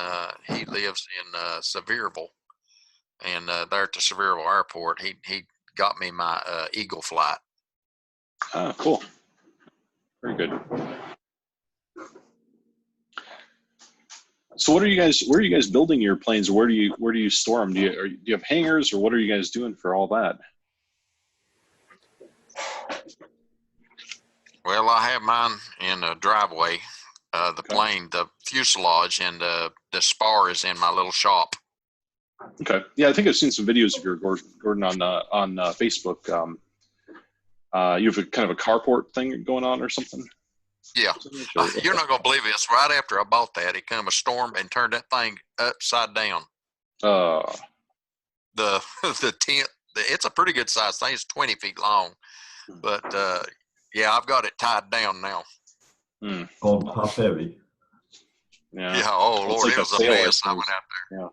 He lives in Sevierville, and there at the Sevierville Airport, he got me my Eagle flight. Ah, cool. Very good. So, where are you guys building your planes? Where do you store them? Do you have hangars, or what are you guys doing for all that? Well, I have mine in a driveway. The plane, the fuselage, and the spar is in my little shop. Okay. Yeah, I think I've seen some videos of your Gordon on Facebook. You have a kind of a carport thing going on or something? Yeah. You're not going to believe this. Right after I bought that, it came a storm and turned that thing upside down. The tent, it's a pretty good size thing. It's 20 feet long. But, yeah, I've got it tied down now. Called top heavy. Yeah. Yeah. Oh, Lord, like it was a mess. I went out there. Yeah.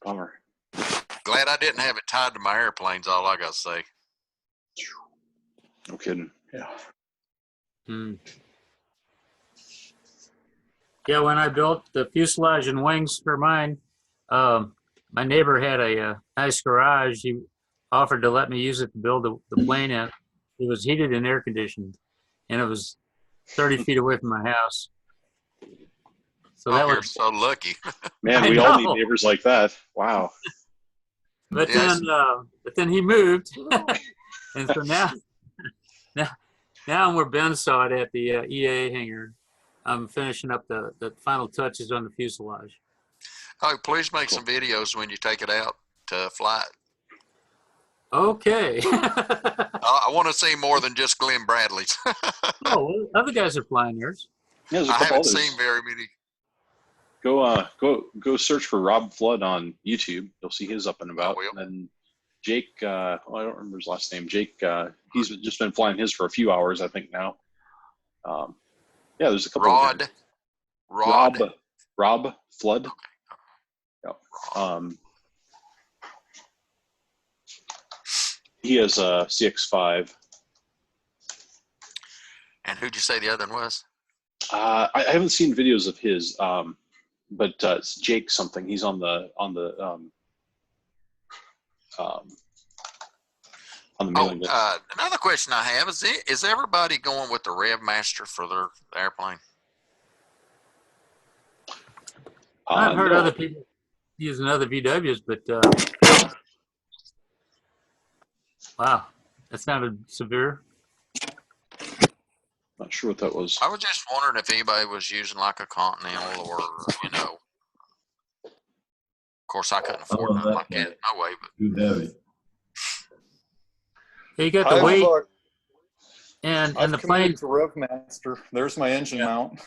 Bummer. Glad I didn't have it tied to my airplanes, all I got to say. No kidding. Yeah. Yeah, when I built the fuselage and wings for mine, my neighbor had a nice garage. He offered to let me use it to build the plane in. It was heated and air conditioned, and it was 30 feet away from my house. So that you're was so lucky. Man, we all need neighbors like that. Wow. But Yes. then he moved, and so now we're Ben sawed at the EA hangar. I'm finishing up the final touches on the fuselage. Oh, please make some videos when you take it out to fly it. Okay. I want to see more than just Glen Bradley's. Oh, well, other guys are flying theirs. Yeah, there's a I couple haven't others. seen very many. Go search for Rob Flood on YouTube. You'll see his up and about. will. And then Jake, I don't remember his last name. Jake, he's just been flying his for a few hours, I think now. Yeah, there's a couple. Rob Flood. Yep. He has a CX-5. And who'd you say the other one was? I haven't seen videos of his, but it's Jake something. He's on the mailing list. Another question I have is everybody going with the Rev Master for their airplane? I've heard No. other people using other VWs, but wow, that sounded severe. Not sure what that was. I was just wondering if anybody was using like a Continental or, of course I couldn't afford nothing like that. No way, but Too heavy. Yeah, you got the weight and I've the committed plane. to RevMaster. There's my engine mount.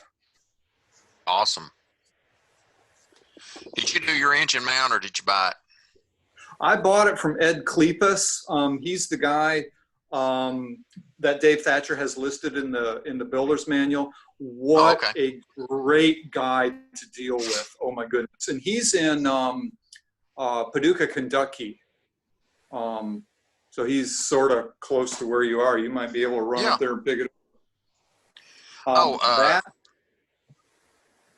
awesome. Did you do your engine mount or did you buy it? I bought it from Ed Kleipis. He's the guy that Dave Thatcher has listed in the builder's manual. What a great guy to deal with. Oh my goodness. And he's in Paducah, Kentucky. So he's sort of close to where you are. You might be able to run up there and pick it up.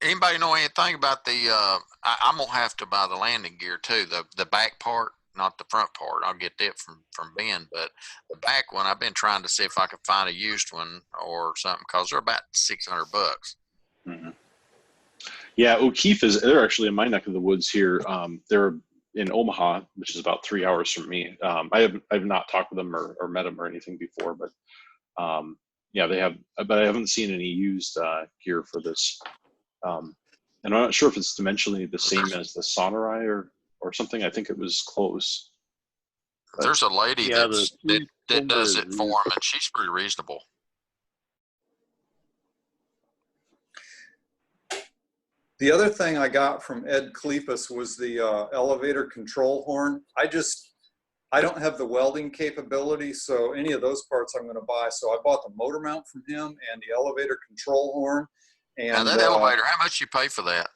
Anybody know anything about the, I'm going to have to buy the landing gear too, the back part, not the front part. I'll get that from Ben, but the back one, I've been trying to see if I could find a used one or something because they're about $600. Mm-hmm. Yeah, O'Keefe they're actually in my neck of the woods here. They're in Omaha, which is about 3 hours from me. I've not talked with them or met them or anything before, but yeah, they have, but I haven't seen any used gear for this. And I'm not sure if it's dimensionally the same as the Sonorai or something. I think it was close. But there's a lady that does it for them, and she's pretty reasonable. The other thing I got from Ed Kleipis was the elevator control horn. I don't have the welding capability, so any of those parts I'm going to buy. So I bought the motor mount from him and the elevator control horn. And now that elevator, how much you pay for that?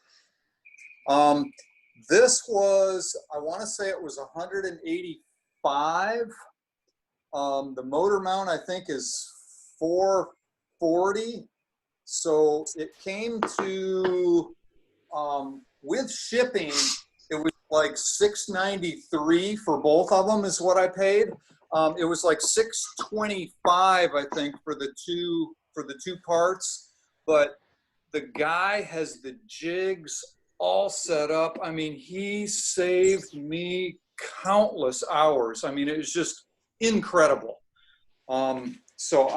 This was, I want to say it was $185. The motor mount I think is $440. So it came to, with shipping, it was like $693 for both of them is what I paid. It was like $625, I think, for the two parts. But the guy has the jigs all set up. I mean, he saved me countless hours. I mean, it was just incredible. So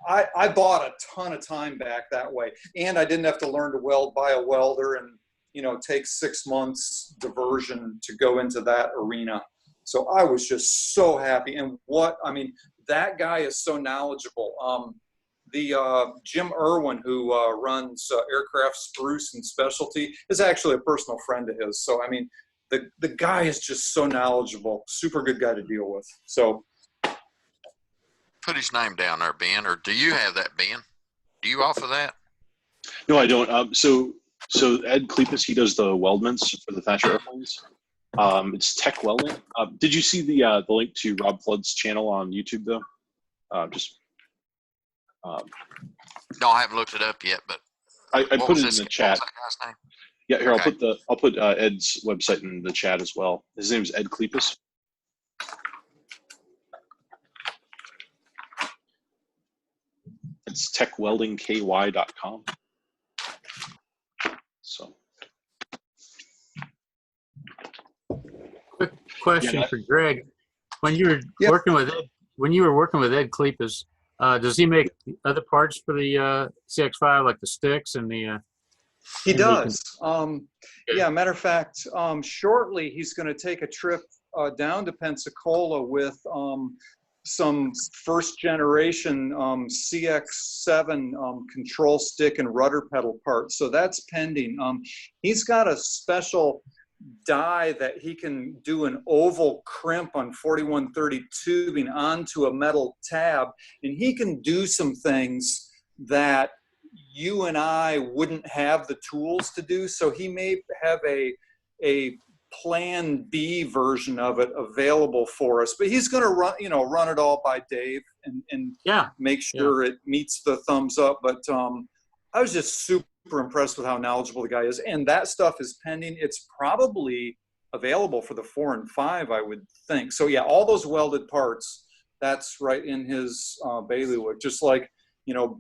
I bought a ton of time back that way. And I didn't have to learn to weld by a welder and, take 6 months diversion to go into that arena. So I was just so happy. And that guy is so knowledgeable. Jim Irwin, who runs Aircraft Spruce and Specialty, is actually a personal friend of his. So, I mean, the guy is just so knowledgeable, super good guy to deal with. So, put his name down there, Ben, or do you have that, Ben? Do you offer that? No, I don't. So Ed Kleipis, he does the weldments for the Thatcher airplanes. It's Tech Welding. Did you see the link to Rob Flood's channel on YouTube though? No, I haven't looked it up yet, but I put it in the chat. What was that guy's name? Yeah, here Okay. I'll put Ed's website in the chat as well. His name is Ed Kleipis. It's techweldingky.com. So question Yeah. for Greg. When you were Yep. working with Ed, Ed Kleipis, does he make other parts for the CX5, like the sticks and the? He and the- does. Yeah, matter of fact, shortly he's going to take a trip down to Pensacola with some first generation CX7 control stick and rudder pedal parts. So that's pending. He's got a special die that he can do an oval crimp on 4130 tubing onto a metal tab, and he can do some things that you and I wouldn't have the tools to do. So he may have a plan B version of it available for us, but he's going to run it all by Dave and make sure it meets the thumbs up. But I was just super impressed with how knowledgeable the guy is, and that stuff is pending. It's probably available for the 4 and 5, I would think. So yeah, all those welded parts, that's right in his bailiwick. Just like,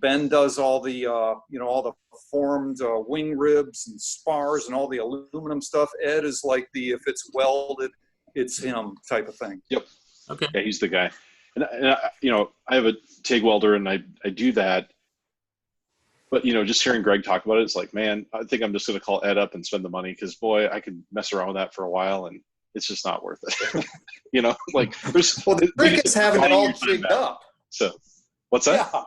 Ben does all the all the formed wing ribs and spars and all the aluminum stuff. Ed is like if it's welded, it's him type of thing. Yep. Okay. Yeah, he's the guy. And I have a TIG welder, and I do that. But just hearing Greg talk about it, it's like, man, I think I'm just going to call Ed up and spend the money, because boy, I could mess around with that for a while, and it's just not worth it. Like there's. Well, the trick is having it all jigged up. So, what's that? Yeah.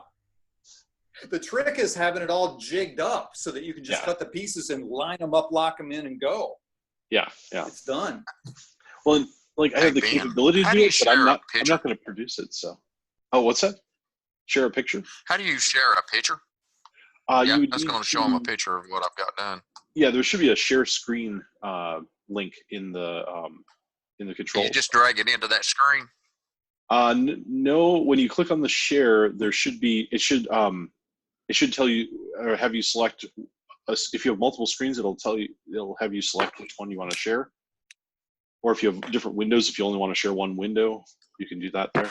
The trick is having it all jigged up so that you can just cut the pieces and line them up, lock them in, and go. Yeah. It's done. Well, and, like I have the capability to do it, but I'm not going to produce it. So, what's that? Share a picture? How do you share a picture? I was going to show them a picture of what I've got done. Yeah, there should be a share screen link in the control. You just drag it into that screen. No, when you click on the share, there should be. It should tell you, or have you select. If you have multiple screens, it'll have you select which one you want to share. Or if you have different windows, if you only want to share one window, you can do that there.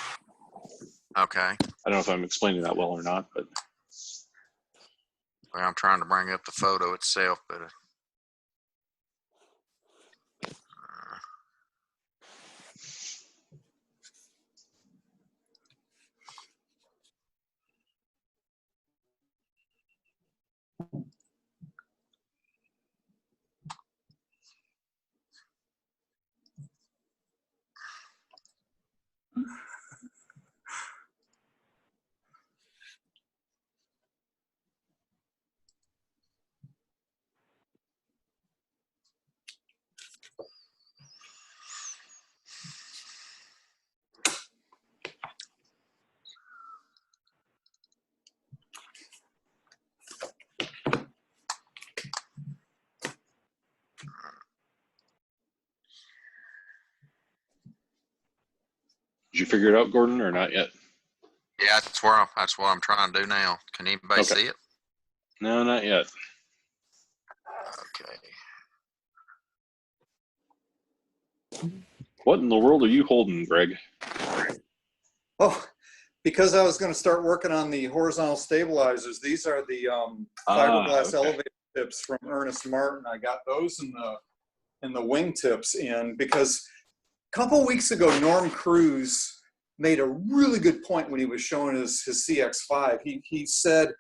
Okay. I don't know if I'm explaining that well or not, but. Well, I'm trying to bring up the photo itself, but Did you figure it out, Gordon, or not yet? yeah, that's what I'm trying to do now. Can anybody see it? No, not yet. Okay. What in the world are you holding, Greg? Oh, because I was going to start working on the horizontal stabilizers. These are the fiberglass elevator tips from Ernest Martin. I got those in the wing tips in because a couple of weeks ago, Norm Cruz made a really good point when he was showing his CX5. He said,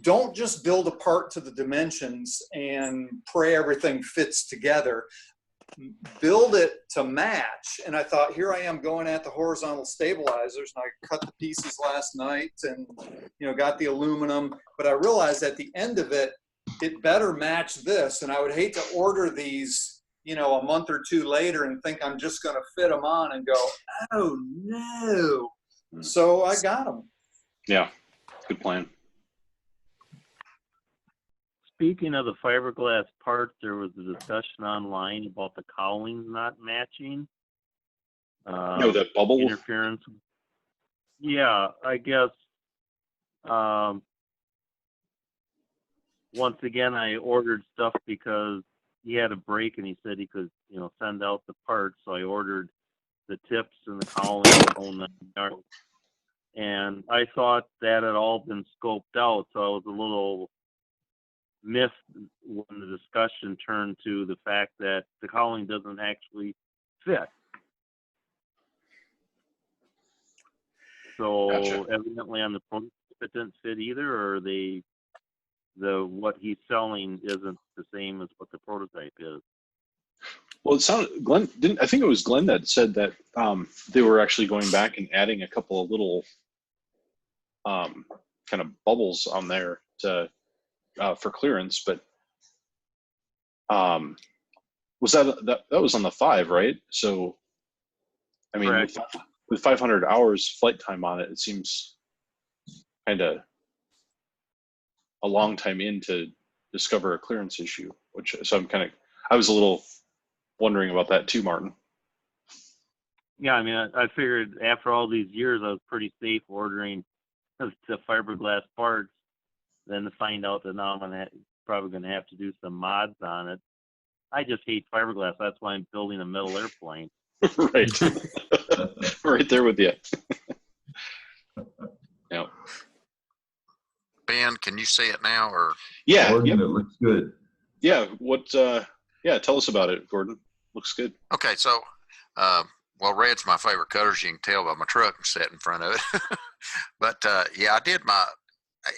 don't just build a part to the dimensions and pray everything fits together. Build it to match. And I thought, here I am going at the horizontal stabilizers, and I cut the pieces last night and got the aluminum, but I realized at the end of it, it better match this. And I would hate to order these a month or two later and think I'm just going to fit them on and go, oh no. So I got them. Yeah, good plan. Speaking of the fiberglass parts, there was a discussion online about the cowlings not matching. That bubble interference. Yeah, I guess. Once again, I ordered stuff because he had a break and he said he could, send out the parts. So I ordered the tips and the cowlings and I thought that had all been scoped out. So I was a little miffed when the discussion turned to the fact that the cowling doesn't actually fit. So Gotcha. evidently on the prototype it didn't fit either, or what he's selling isn't the same as what the prototype is. Well, it sounded I think it was Glenn that said that they were actually going back and adding a couple of little kind of bubbles on there to for clearance, but was that was on the 5, right? So I mean, Correct. with 500 hours flight time on it, it seems kind of a long time in to discover a clearance issue. So I was a little wondering about that too, Martin. Yeah, I mean, I figured after all these years, I was pretty safe ordering the fiberglass parts. Then to find out that now I'm probably going to have to do some mods on it. I just hate fiberglass. That's why I'm building a metal airplane. Right. Right there with you. Yeah. Ben, can you see it now, or? Yeah. Gordon, Yep. it looks good. Yeah. Tell us about it, Gordon. Looks good. Okay, so, well, red's my favorite color, as you can tell by my truck set in front of it. But yeah,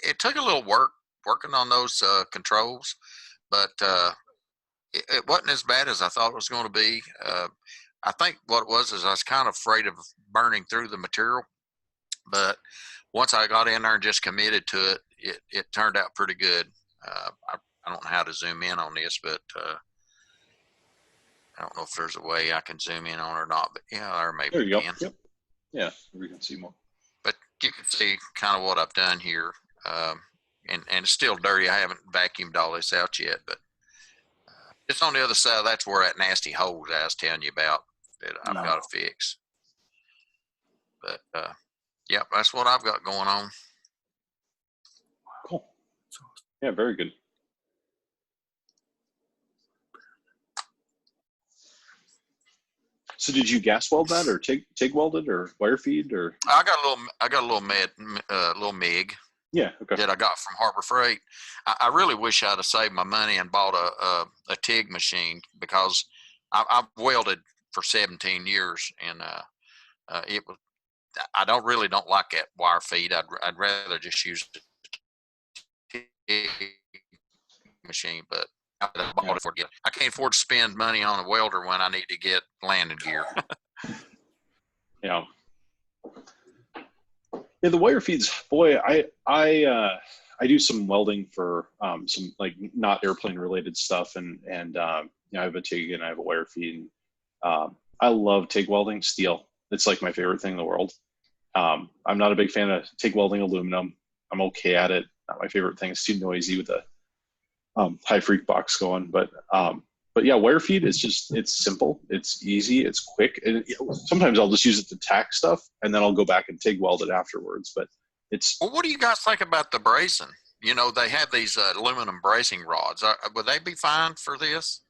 it took a little working on those controls, but it wasn't as bad as I thought it was going to be. I think what it was is I was kind of afraid of burning through the material, but once I got in there and just committed to it, it turned out pretty good. I don't know how to zoom in on this, but I don't know if there's a way I can zoom in on it or not, but yeah, or maybe There you go. can. Yep. Yeah, we can see more. But you can see kind of what I've done here. And it's still dirty. I haven't vacuumed all this out yet, but it's on the other side. That's where that nasty hole that I was telling you about that I've got to fix. But yep, that's what I've got going on. Cool. Yeah, very good. So did you gas weld that, or TIG weld it, or wire feed, or? I got a little MIG. Yeah. Okay. That I got from Harbor Freight. I really wish I'd have saved my money and bought a TIG machine, because I've welded for 17 years, and it was. I don't like that wire feed. I'd rather just use the TIG machine, but I bought it for it. I can't afford to spend money on a welder when I need to get landing gear. Yeah. Yeah, the wire feeds, boy, I do some welding for some like not airplane related stuff, and I have a TIG and I have a wire feed. I love TIG welding steel. It's like my favorite thing in the world. I'm not a big fan of TIG welding aluminum. I'm okay at it. Not my favorite thing. It's too noisy with the high freak box going. But yeah, wire feed is it's simple, it's easy, it's quick. And sometimes I'll just use it to tack stuff, and then I'll go back and TIG weld it afterwards. But it's. Well, what do you guys think about the brazing? You know, they have these aluminum brazing rods. Would they be fine for this?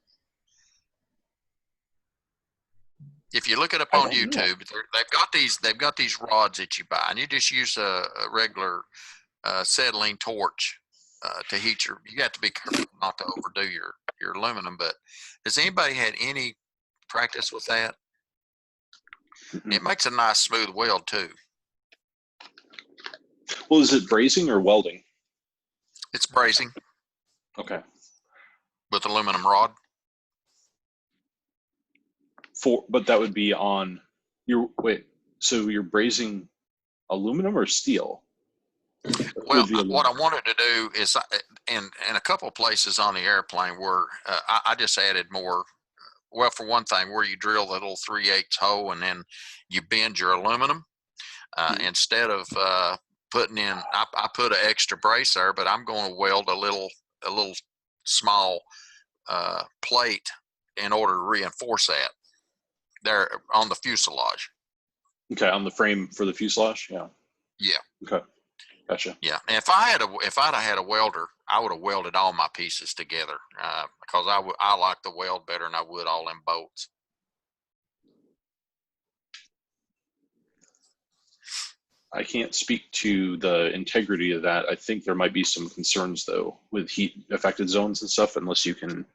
If you look it up on YouTube, they've got these rods that you buy, and you just use a regular acetylene torch to heat you have to be careful not to overdo your aluminum. But has anybody had any practice with that? Mm-hmm. It makes a nice smooth weld too. Well, is it brazing or welding? It's brazing. Okay. With aluminum rod. But that would be on so you're brazing aluminum or steel? Well, what I wanted to do is, in a couple of places on the airplane where I just added more. Well, for one thing, where you drill the little 3/8 hole and then you bend your aluminum, instead of putting in, I put an extra brace there, but I'm going to weld a little small plate in order to reinforce that there on the fuselage. Okay, on the frame for the fuselage. Yeah. Yeah. Okay. Gotcha. Yeah, and if I'd have had a welder, I would have welded all my pieces together, because I like the weld better than I would all them bolts. I can't speak to the integrity of that. I think there might be some concerns though with heat affected zones and stuff, unless you can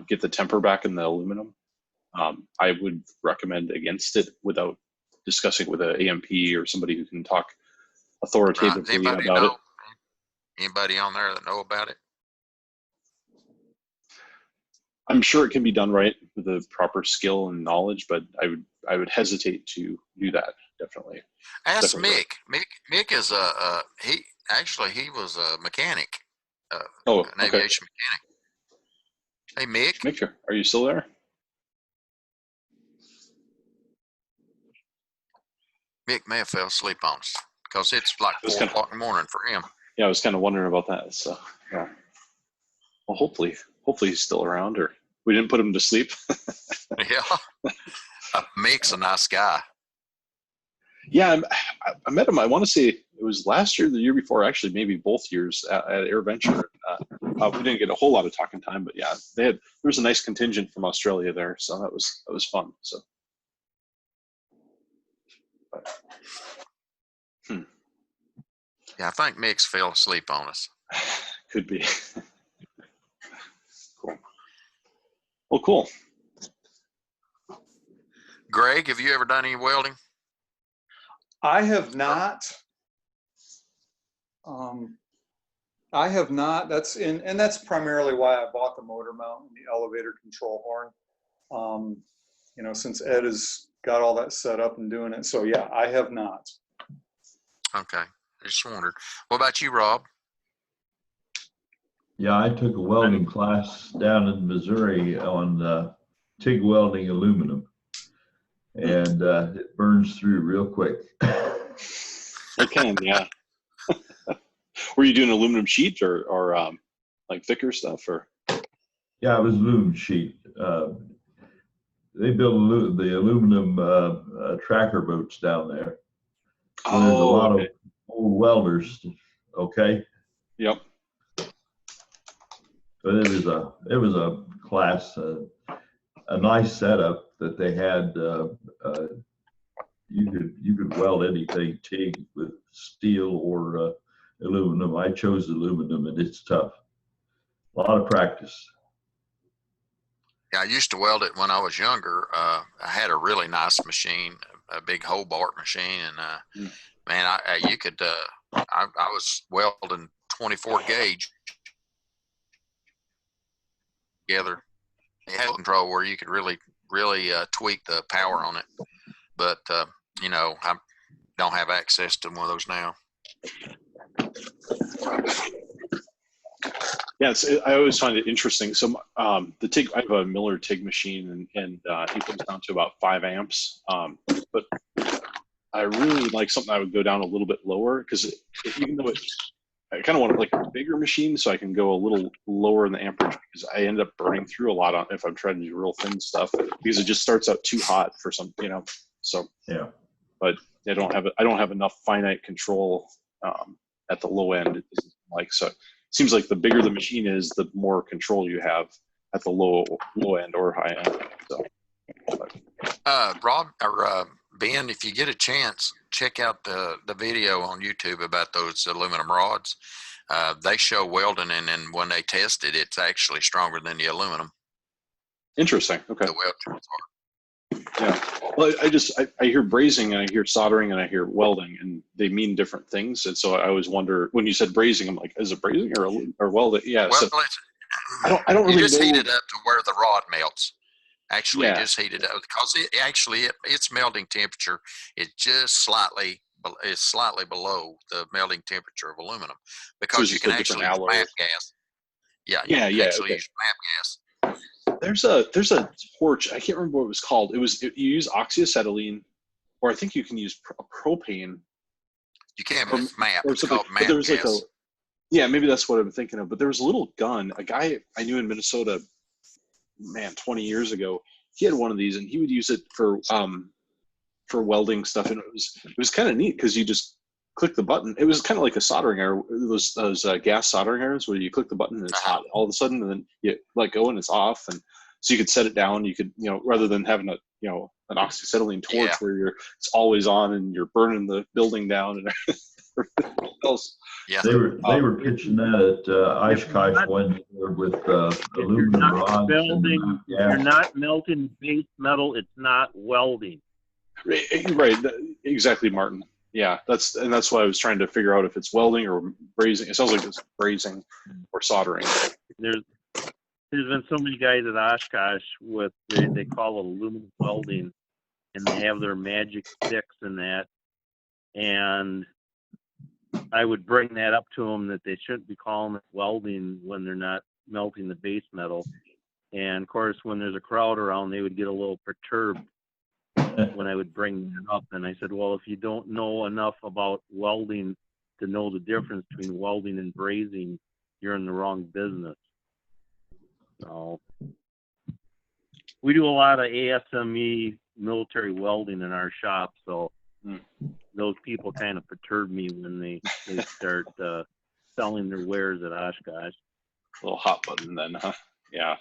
get the temper back in the aluminum. I would recommend against it without discussing with an AMP or somebody who can talk authoritatively about it. Anybody on there that know about it? I'm sure it can be done right with the proper skill and knowledge, but I would hesitate to do that. Definitely. Ask Definitely. Mick. Mick is he was a mechanic, an okay. aviation mechanic. Hey Mick. Mick, are you still there? Mick may have fell asleep on us because it's like 4 o'clock in the morning for him. Yeah, I was kind of wondering about that. So, yeah. Well, hopefully he's still around, or we didn't put him to sleep. Yeah. Mick's a nice guy. Yeah, I met him. I want to say it was last year, the year before, actually, maybe both years at AirVenture. We didn't get a whole lot of talking time, but yeah, there was a nice contingent from Australia there, so that was fun. So, Yeah, I think Mick's fell asleep on us. Could be. Cool. Well, cool. Greg, have you ever done any welding? I have not. I have not. And that's primarily why I bought the motor mount and the elevator control horn. Since Ed has got all that set up and doing it. So yeah, I have not. Okay, I just wondered. What about you, Rob? Yeah, I took a welding class down in Missouri on TIG welding aluminum, and it burns through real quick. It can, yeah. Were you doing aluminum sheet or like thicker stuff, or? Yeah, it was aluminum sheet. They build the aluminum tracker boats down there. So there's a lot of old welders. Okay. Yep. But it was a class, a nice setup that they had. You could weld anything TIG with steel or aluminum. I chose aluminum, and it's tough. A lot of practice. Yeah, I used to weld it when I was younger. I had a really nice machine, a big Hobart machine, and man, I was welding 24 gauge together. It had control where you could really tweak the power on it, but I don't have access to one of those now. Yeah, I always find it interesting. So the TIG, I have a Miller TIG machine, and it goes down to about 5 amps. But I really like something I would go down a little bit lower, because even though I kind of want like a bigger machine, so I can go a little lower in the amperage, because I end up burning through a lot on if I'm trying to do real thin stuff, because it just starts out too hot for some, So yeah, but I don't have enough finite control at the low end. It doesn't like so. Seems like the bigger the machine is, the more control you have at the low end or high end. So, Rob or Ben, if you get a chance, check out the video on YouTube about those aluminum rods. They show welding, and then when they test it, it's actually stronger than the aluminum. Interesting. Okay. The weld times are. Yeah. Well, I hear brazing, and I hear soldering, and I hear welding, and they mean different things. And so I always wonder, when you said brazing, I'm like, is it brazing or welding? Yeah. Well, so I don't really you just know. heat it up to where the rod melts. Actually, Yeah. just heat it up, because its melting temperature is just slightly below the melting temperature of aluminum, because you can actually use MAP gas. Yeah. Yeah. Actually use MAP gas. There's a torch. I can't remember what it was called. You use oxyacetylene, or I think you can use propane. You can with MAP. Or It's something. called But MAP there was gas. maybe that's what I'm thinking of. But there was a little gun. A guy I knew in Minnesota, 20 years ago. He had one of these, and he would use it for welding stuff. And it was kind of neat, because you just click the button. It was kind of like a soldering iron. Those gas soldering irons where you click the button and it's hot all of a sudden, and then you let go and it's off. And so you could set it down. You could, rather than having an oxyacetylene torch where it's always on and you're burning the building down and everything else. Yeah. They were pitching that at Oshkosh one year with aluminum rods. If you're not melting base metal, it's not welding. Right, exactly, Martin. Yeah, that's why I was trying to figure out if it's welding or brazing. It sounds like it's brazing or soldering. There's been so many guys at Oshkosh with they call it aluminum welding, and they have their magic sticks in that. And I would bring that up to them that they shouldn't be calling it welding when they're not melting the base metal. And of course, when there's a crowd around, they would get a little perturbed when I would bring that up. And I said, well, if you don't know enough about welding to know the difference between welding and brazing, you're in the wrong business. So we do a lot of ASME military welding in our shop. So those people kind of perturb me when they start selling their wares at Oshkosh. A little hot button then, huh? Yeah.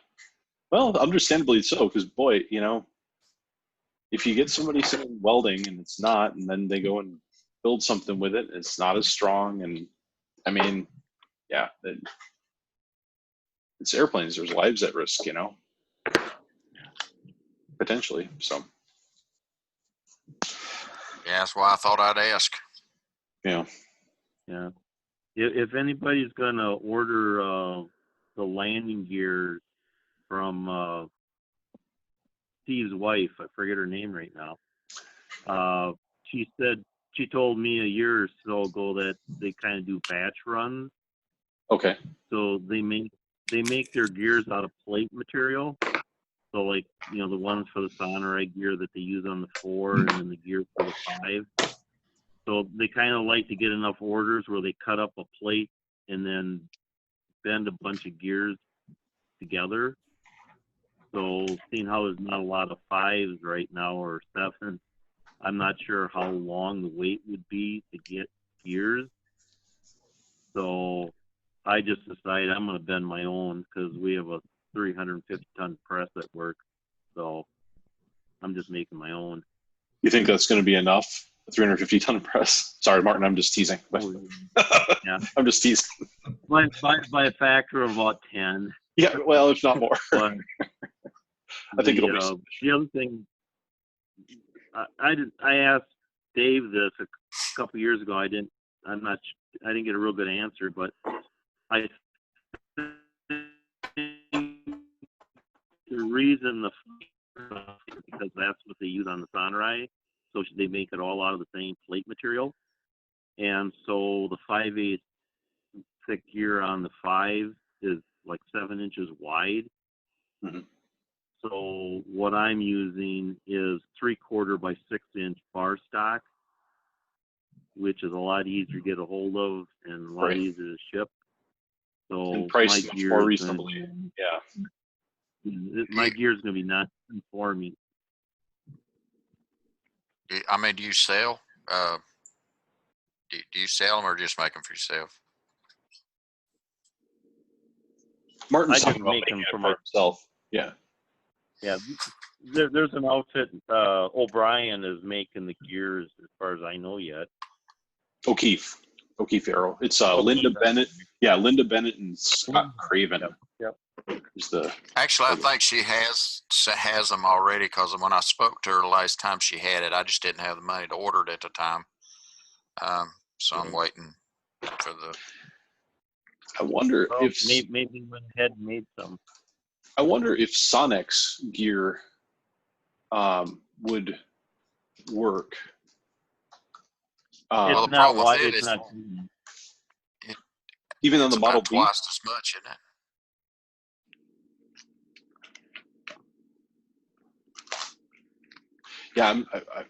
Well, understandably so, because boy, you know, if you get somebody saying welding and it's not, and then they go and build something with it, it's not as strong. And I mean, yeah, it's airplanes. There's lives at risk, you know, potentially. So. Yeah, that's why I thought I'd ask. Yeah. Yeah. If anybody's gonna order the landing gear from Steve's wife, I forget her name right now. She told me a year or so ago that they kind of do batch runs. Okay. So they make their gears out of plate material. So like, you know, the ones for the Sonorai gear that they use on the 4 and then the gear for the 5. So they kind of like to get enough orders where they cut up a plate and then bend a bunch of gears together. So seeing how there's not a lot of 5s right now or 7s, I'm not sure how long the wait would be to get gears. So I just decided I'm going to bend my own because we have a 350-ton press at work. So I'm just making my own. You think that's going to be enough? A 350-ton press? Sorry, Martin, I'm just teasing. But yeah. I'm just teasing. By a factor of about 10. Yeah, well, if not more. But I think it'll be. The other thing, I asked Dave this a couple years ago. I didn't get a real good answer, but I think the reason because that's what they use on the Sonorai, so they make it all out of the same plate material, and so the 5/8 thick gear on the 5 is like 7 inches wide. Mm-hmm. So what I'm using is 3/4 by 6-inch bar stock, which is a lot easier to get a hold of and a lot easier to ship. So and price my much more reasonably. Yeah. My gear is going to be not for me. I mean, do you sell? Do you sell them or just make them for yourself? Martin's I just talking about make them making for it for himself. Yeah. Yeah. There's an outfit O'Brien is making the gears as far as I know yet. O'Keefe Arrow. It's Linda Bennett. Yeah, Linda Bennett and Scott Craven. Yep. Is the Actually, I think she has them already because when I spoke to her the last time she had it, I just didn't have the money to order it at the time. So I'm waiting for the. I wonder if maybe went ahead and made some. I wonder if Sonic's gear would work. Well, It's the not problem wide. with it It's is not. Even on the Model B, twice as much, isn't it? Yeah,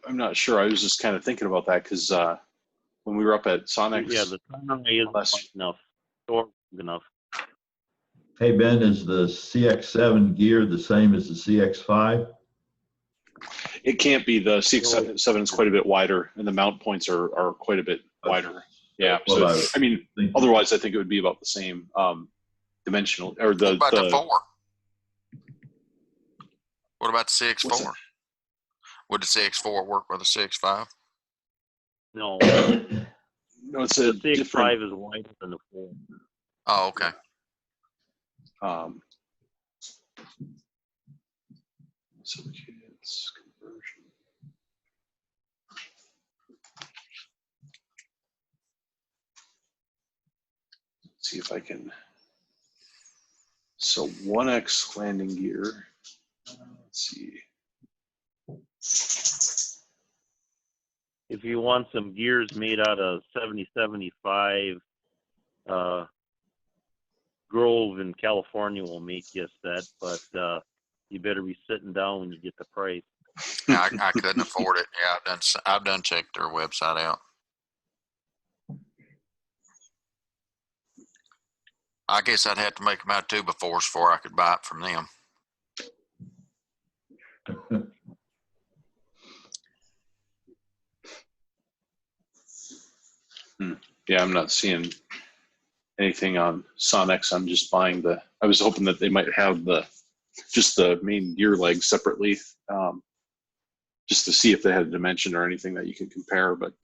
I'm not sure. I was just kind of thinking about that because when we were up at Sonic's, Yeah, the Sonorai is enough. Or enough. Hey, Ben, is the CX7 gear the same as the CX5? it can't be. The CX7 is quite a bit wider, and the mount points are quite a bit wider. Yeah, so I mean, otherwise, I think it would be about the same dimensional. Or What about the 4? What about the CX4? Would the CX4 work with the CX5? No. No, it's a the CX5 different. is wider than the 4. Oh, okay. So it's conversion. see if I can. So 1X landing gear. Let's see. If you want some gears made out of 7075, Grove in California will make you a set, but you better be sitting down when you get the price. Yeah, I couldn't afford it. Yeah, I've done checked their website out. I guess I'd have to make them out 2x4s before I could buy it from them. Yeah, I'm not seeing anything on Sonex. I'm just buying I was hoping that they might have just the main gear legs separately, just to see if they had a dimension or anything that you can compare. But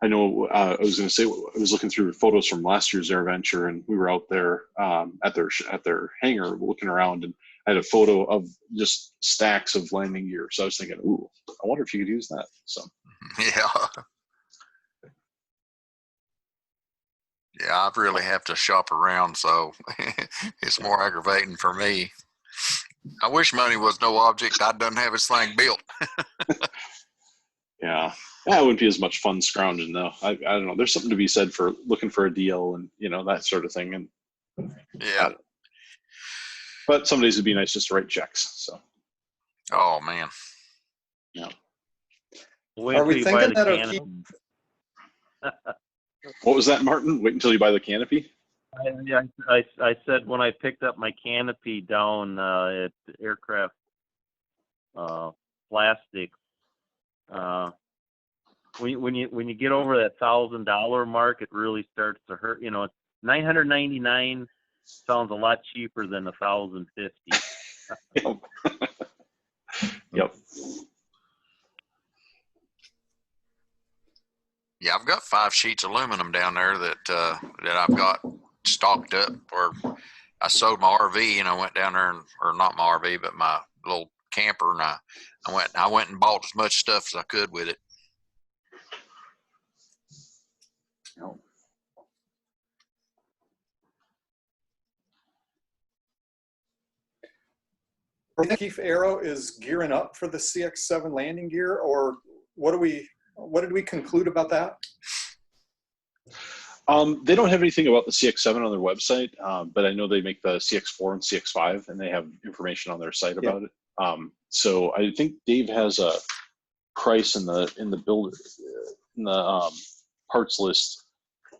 I know I was going to say, I was looking through photos from last year's AirVenture, and we were out there at their hangar looking around, and I had a photo of just stacks of landing gear. So I was thinking, ooh, I wonder if you could use that. So Yeah. Yeah, I really have to shop around, so it's more aggravating for me. I wish money was no object. I done have this thing built. yeah, it wouldn't be as much fun scrounging though. I don't know. There's something to be said for looking for a deal and that sort of thing. And yeah, but some days it'd be nice just to write checks. So. Oh man. Yeah. Wait Are we till you buy thinking the that canopy. What was that, Martin? Wait until you buy the canopy? I said when I picked up my canopy down at Aircraft Plastics, when you get over that $1,000 mark, it really starts to hurt. $999 sounds a lot cheaper than $1,050. Yep. Yep. Yeah, I've got 5 sheets of aluminum down there that I've got stocked up. Where I sold my RV and I went down there, or not my RV, but my little camper, and I went and bought as much stuff as I could with it. Yep. Do you think Keith Arrow is gearing up for the CX7 landing gear, or what did we conclude about that? They don't have anything about the CX7 on their website, but I know they make the CX4 and CX5, and they have information on their site about it. So I think Dave has a price in the builder in the parts list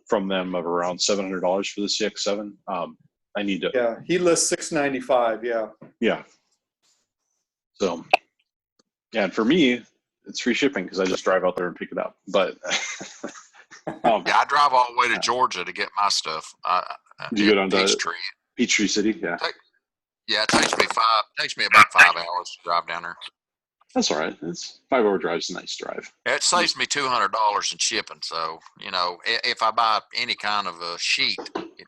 from them of around $700 for the CX7. I need to. Yeah, he lists $695. Yeah. Yeah. So, yeah, and for me, it's free shipping because I just drive out there and pick it up. But yeah, I drive all the way to Georgia to get my stuff. Do you go down to Peachtree City? Yeah. Yeah, it takes me about 5 hours to drive down there. That's all right. It's 5-hour drive's a nice drive. It saves me $200 in shipping. So, if I buy any kind of a sheet,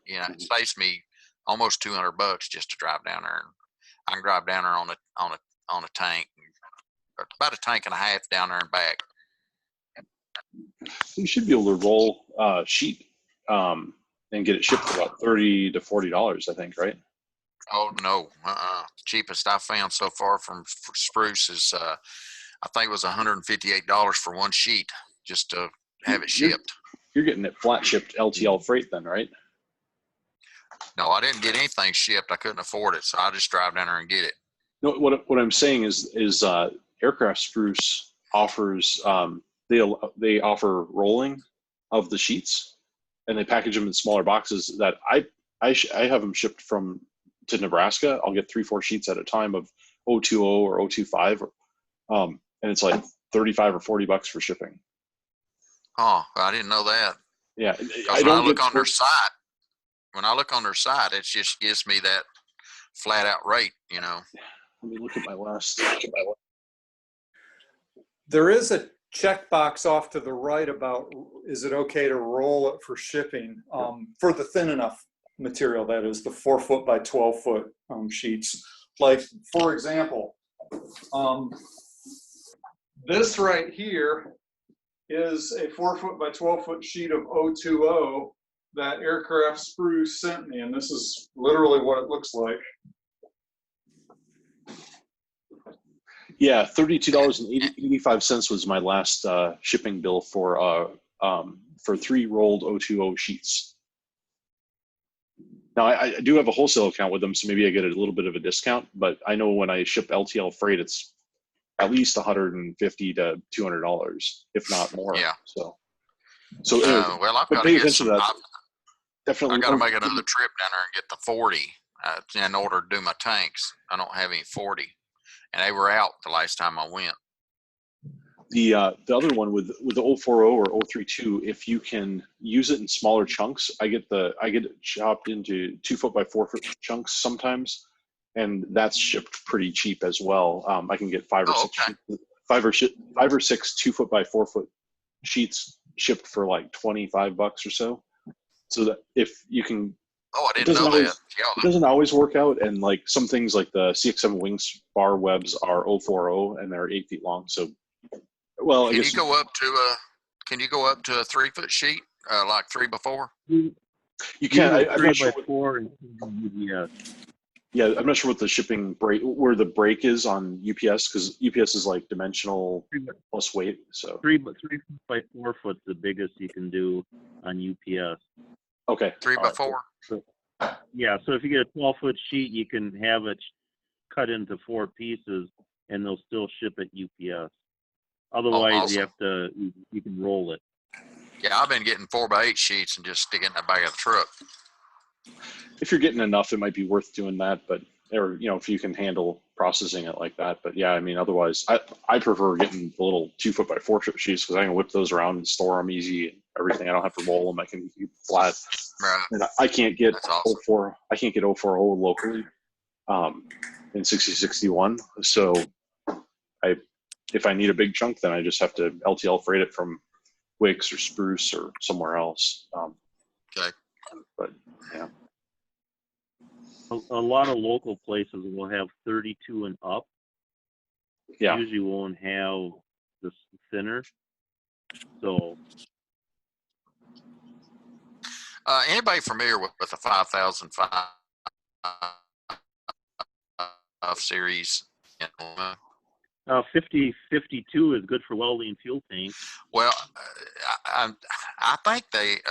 it saves me almost $200 just to drive down there. And I can drive down there on a tank, about a tank and a half down there and back. You should be able to roll sheet and get it shipped for about $30 to $40, I think, right? Oh no, cheapest I found so far from Spruce is I think it was $158 for one sheet just to have it shipped. You're getting it flat shipped LTL freight then, right? No, I didn't get anything shipped. I couldn't afford it, so I just drive down there and get it. No, what I'm saying is Aircraft Spruce offers they offer rolling of the sheets, and they package them in smaller boxes that I have them shipped to Nebraska. I'll get 3-4 sheets at a time of 020 or 025, and it's like $35 or $40 for shipping. Oh, I didn't know that. Yeah, when I look on their site, it just gives me that flat out rate. Let me look at my last. There is a checkbox off to the right about, is it okay to roll it for shipping for the thin enough material, that is the 4-foot by 12-foot sheets. Like, for example, this right here is a 4-foot by 12-foot sheet of 020 that Aircraft Spruce sent me, and this is literally what it looks like. Yeah, $32.85 was my last shipping bill for 3 rolled 020 sheets. Now I do have a wholesale account with them, so maybe I get a little bit of a discount. But I know when I ship LTL freight, it's at least $150 to $200, if not more. Yeah. So well, I've got to pay get attention some. to that. Definitely. I got to make another trip down there and get the 40 in order to do my tanks. I don't have any 40, and they were out the last time I went. The other one with the 040 or 032, if you can use it in smaller chunks, I get it chopped into 2-foot by 4-foot chunks sometimes, and that's shipped pretty cheap as well. I can get 5 or 6 2-foot by 4-foot sheets shipped for like $25 or so. So that if you can, I didn't know that. It doesn't always work out, and like some things like the CX7 wings bar webs are 040 and they're 8 feet long. So, well, I guess Can you go up to a 3-foot sheet, like 3x4? You can. I'm not sure. 4 Yeah, I'm not sure what the shipping break, where the break is on UPS, because UPS is like dimensional plus weight. So 3 by 4 foot, the biggest you can do on UPS. Okay. 3x4. So, yeah, so if you get a 12-foot sheet, you can have it cut into 4 pieces, and they'll still ship at UPS. Otherwise, awesome. you can roll it. Yeah, I've been getting 4x8 sheets and just stick it in the back of the truck. If you're getting enough, it might be worth doing that, but, or, if you can handle processing it like that. But yeah, I mean, otherwise, I prefer getting the little 2-foot by 4-foot sheets, because I can whip those around and store them easy and everything. I don't have to roll them. I can keep flat. Right. And I can't get awesome. I can't get 040 locally in 6061. So if I need a big chunk, then I just have to LTL freight it from Wicks or Spruce or somewhere else. Okay. But yeah. A lot of local places will have 32 and up. Yeah. Usually won't have the thinner. So. Anybody familiar with the 5005 series? 5052 is good for welding fuel tanks. Well, I think they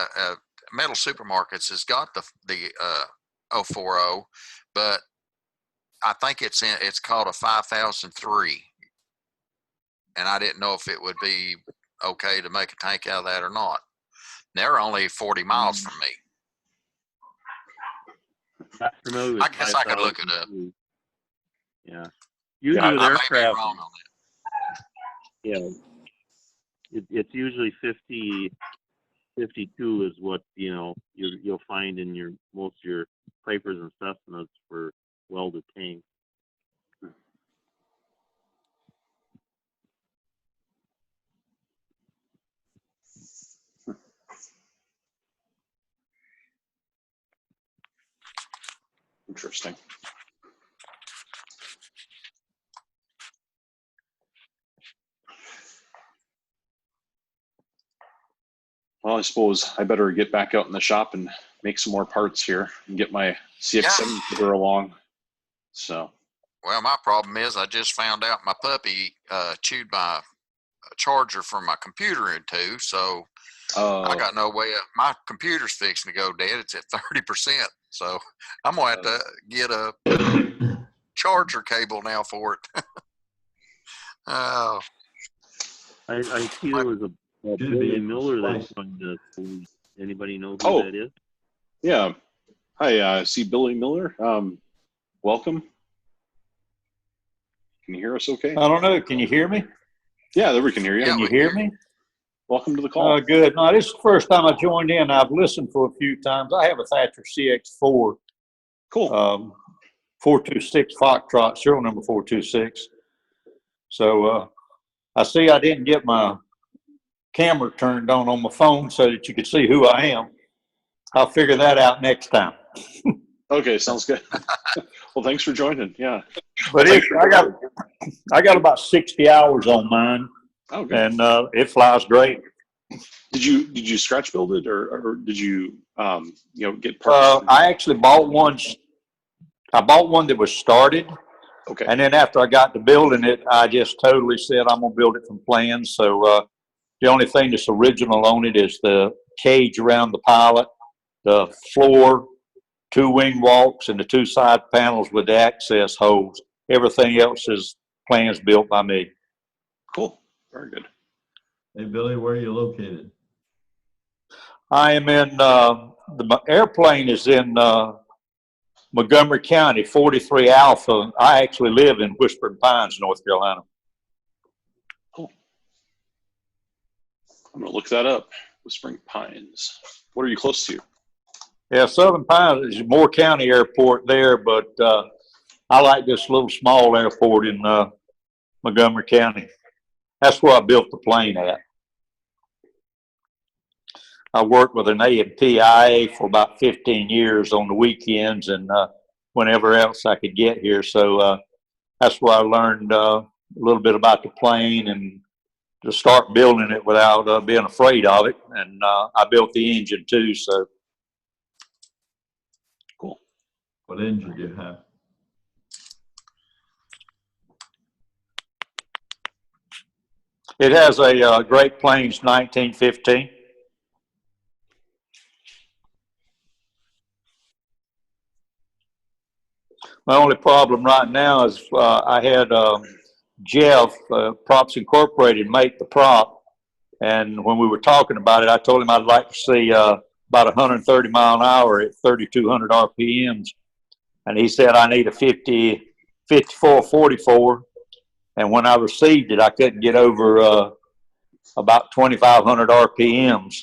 Metal Supermarkets has got the 040, but I think it's called a 5003, and I didn't know if it would be okay to make a tank out of that or not. They're only 40 miles from me. Not familiar with I guess I could look it up. Yeah. Usually with I may be aircraft, wrong on that. yeah, it's usually 52 is what you'll find in most of your Pipers and Cessnas for welded tanks. Interesting. Well, I suppose I better get back out in the shop and make some more parts here and get my CX7 further along. So. Well, my problem is I just found out my puppy chewed my charger from my computer in two, so I got no way. My computer's fixing to go dead. It's at 30%, so I'm gonna have to get a charger cable now for it. Oh, I see there was a Billy Miller that's going to. Anybody know who that is? Yeah. Hi, see Billy Miller. Welcome. Can you hear us okay? I don't know. Can you hear me? Yeah, there we can hear you. Can you hear me? Welcome to the call. Good. No, this is the first time I joined in. I've listened for a few times. I have a Thatcher CX4. Cool. 426 Foxtrot, serial number 426. So I see I didn't get my camera turned on my phone so that you could see who I am. I'll figure that out next time. Okay, sounds good. Well, thanks for joining. Yeah. But I got about 60 hours on mine. Oh, good. And it flies great. Did you scratch build it, or did you get parts? I actually bought one. I bought one that was started. Okay. And then after I got to building it, I just totally said I'm gonna build it from plans. So the only thing that's original on it is the cage around the pilot, the floor, 2 wing walks, and the 2 side panels with the access holes. Everything else is plans built by me. Cool. Very good. Hey, Billy, where are you located? I am in, the airplane is in Montgomery County, 43 Alpha. I actually live in Whispering Pines, North Carolina. Cool. I'm going to look that up. Whispering Pines. What are you close to? Yeah, Southern Pines is Moore County Airport there, but I like this little small airport in Montgomery County. That's where I built the plane at. I worked with an A&P for about 15 years on the weekends and whenever else I could get here. So that's where I learned a little bit about the plane and to start building it without being afraid of it. And I built the engine too. So cool. What engine do you have? it has a Great Plains 1915. My only problem right now is I had Jeff, Props Incorporated, make the prop. And when we were talking about it, I told him I'd like to see about 130 mile an hour at 3,200 RPMs. And he said, I need a 5444. And when I received it, I couldn't get over about 2,500 RPMs.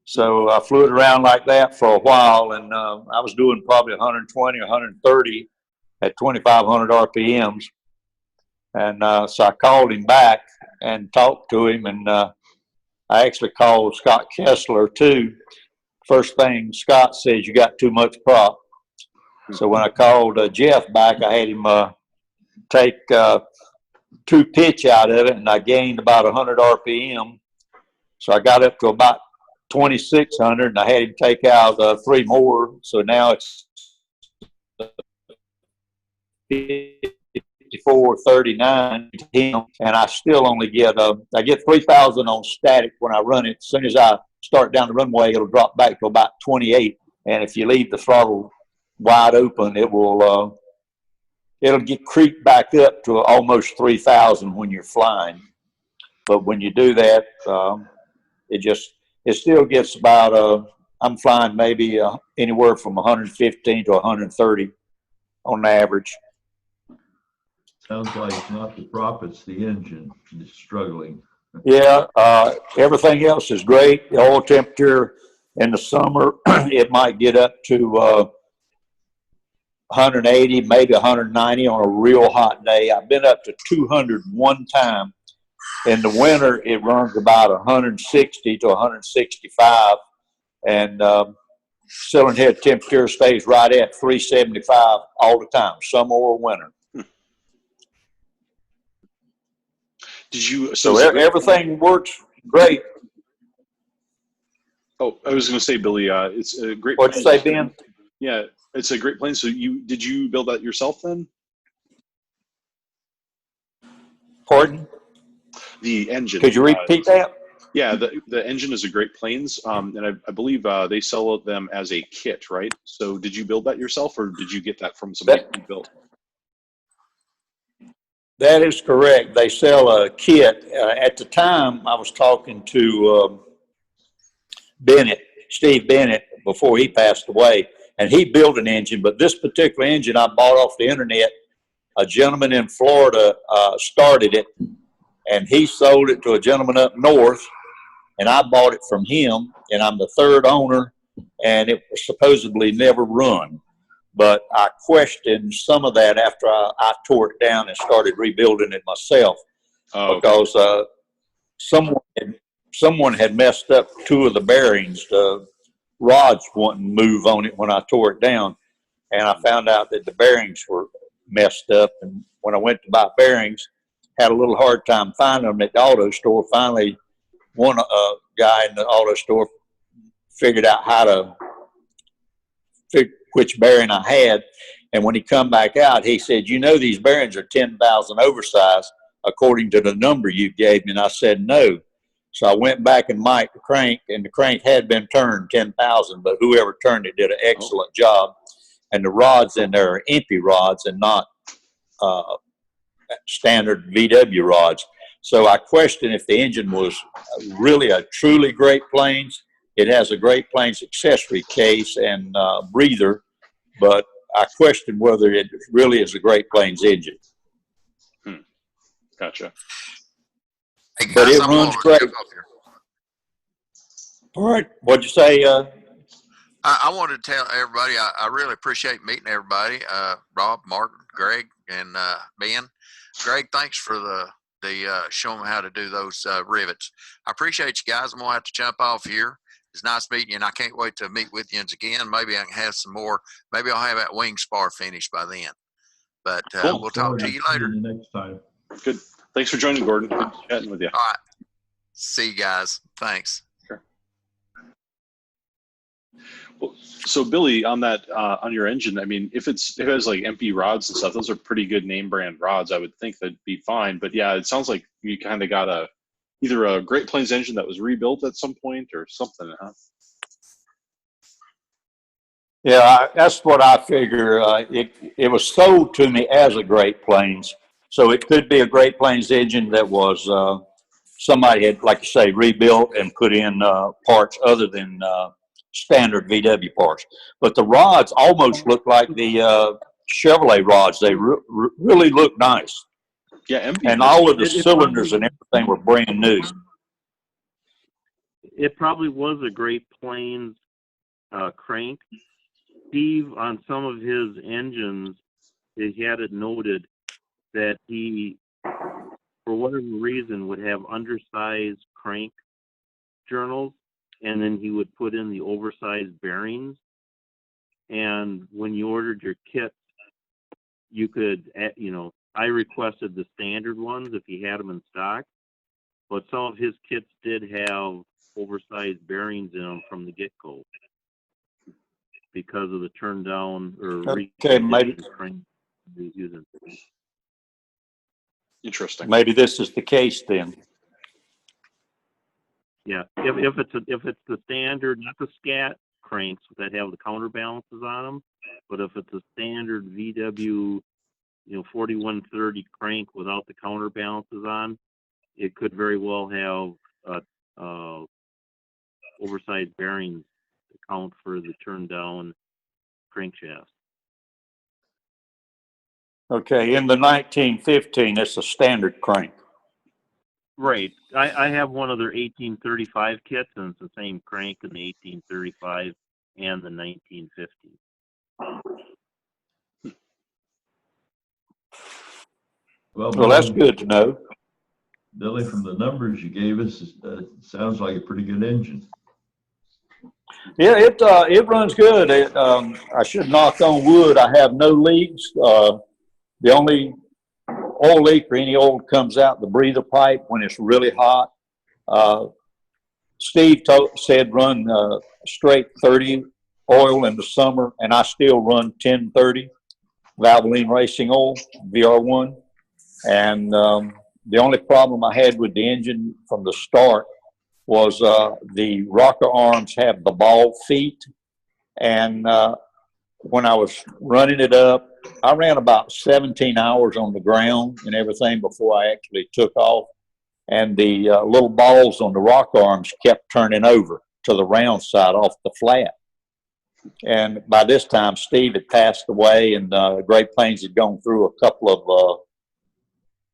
So I flew it around like that for a while. And I was doing probably 120 or 130 at 2,500 RPMs. And so I called him back and talked to him. And I actually called Scott Kessler too. First thing Scott says, you got too much prop. So when I called Jeff back, I had him take 2 pitch out of it, and I gained about 100 RPM. So I got up to about 2,600, and I had him take out 3 more. So now it's 5439, and I still only get I get 3,000 on static when I run it. As soon as I start down the runway, it'll drop back to about 28. And if you leave the throttle wide open, it will it'll get creeped back up to almost 3,000 when you're flying. But when you do that, it still gets about I'm flying maybe anywhere from 115 to 130 on average. Sounds like it's not the prop, it's the engine that's struggling. Yeah, everything else is great. The oil temperature in the summer, it might get up to 180, maybe 190 on a real hot day. I've been up to 200 one time. In the winter, it runs about 160 to 165, and cylinder head temperature stays right at 375 all the time, summer or winter. Did you? So everything works great. Oh, I was going to say, Billy, it's a great. What'd you say, Ben? Yeah, it's a great plane. So did you build that yourself then? Pardon? The engine. Could you repeat that? Yeah, the engine is a Great Plains, and I believe they sell them as a kit, right? So did you build that yourself, or did you get that from somebody who built? That is correct. They sell a kit. At the time, I was talking to Steve Bennett, before he passed away, and he built an engine. But this particular engine I bought off the internet. A gentleman in Florida started it, and he sold it to a gentleman up north, and I bought it from him, and I'm the 3rd owner, and it was supposedly never run. But I questioned some of that after I tore it down and started rebuilding it myself. Because someone had messed up 2 of the bearings. The rods wouldn't move on it when I tore it down, and I found out that the bearings were messed up. And when I went to buy bearings, had a little hard time finding them at the auto store. Finally, one guy in the auto store figured out how to figure which bearing I had. And when he come back out, he said, you know, these bearings are 10,000 oversized according to the number you gave me. And I said, no. So I went back and mic'd the crank, and the crank had been turned 10,000, but whoever turned it did an excellent job. And the rods in there are empty rods and not standard VW rods. So I question if the engine was really a truly Great Plains. It has a Great Plains accessory case and breather, but I question whether it really is a Great Plains engine. Gotcha. Hey guys, But it I'm runs gonna great. jump off here. All right. What'd you say? I wanted to tell everybody I really appreciate meeting everybody. Rob, Martin, Greg, and Ben. Greg, thanks for the showing me how to do those rivets. I appreciate you guys. I'm gonna have to jump off here. It's nice meeting you, and I can't wait to meet with you again. Maybe I can have some more. Maybe I'll have that wing spar finished by then. But Cool. we'll talk to you later. Next time. Good. Thanks for joining, Gordon. Good chatting with you. All right. See you guys. Thanks. Sure. Well, so Billy, on that on your engine, I mean, if it has like MP rods and stuff, those are pretty good name brand rods. I would think that'd be fine. But yeah, it sounds like you kind of got either a Great Plains engine that was rebuilt at some point or something, huh? Yeah, that's what I figure. It was sold to me as a Great Plains. So it could be a Great Plains engine that was somebody had, like you say, rebuilt and put in parts other than standard VW parts. But the rods almost look like the Chevrolet rods. They really look nice. Yeah, MP. And all of the cylinders and everything were brand new. It probably was a Great Plains crank. Steve, on some of his engines, he had it noted that he, for whatever reason, would have undersized crank journals, and then he would put in the oversized bearings. And when you ordered your kit, you could, I requested the standard ones if he had them in stock, but some of his kits did have oversized bearings in them from the get-go because of the turn down or Okay, maybe. crank he was using. Interesting. Maybe this is the case then. Yeah, if it's the standard, not the scat cranks that have the counterbalances on them, but if it's a standard VW, 4130 crank without the counterbalances on, it could very well have oversized bearings to count for the turn down crankshaft. Okay, in the 1915, it's a standard crank. Right. I have one of their 1835 kits, and it's the same crank in the 1835 and the 1950. Well, that's good to know. Billy, from the numbers you gave us, it sounds like a pretty good engine. Yeah, it runs good. I should knock on wood. I have no leaks. The only oil leak or any oil comes out the breather pipe when it's really hot. Steve said run straight 30 oil in the summer, and I still run 1030 Valvoline racing oil, VR1. And the only problem I had with the engine from the start was the rocker arms have the ball feet. And when I was running it up, I ran about 17 hours on the ground and everything before I actually took off. And the little balls on the rocker arms kept turning over to the round side off the flat. And by this time, Steve had passed away, and Great Plains had gone through a couple of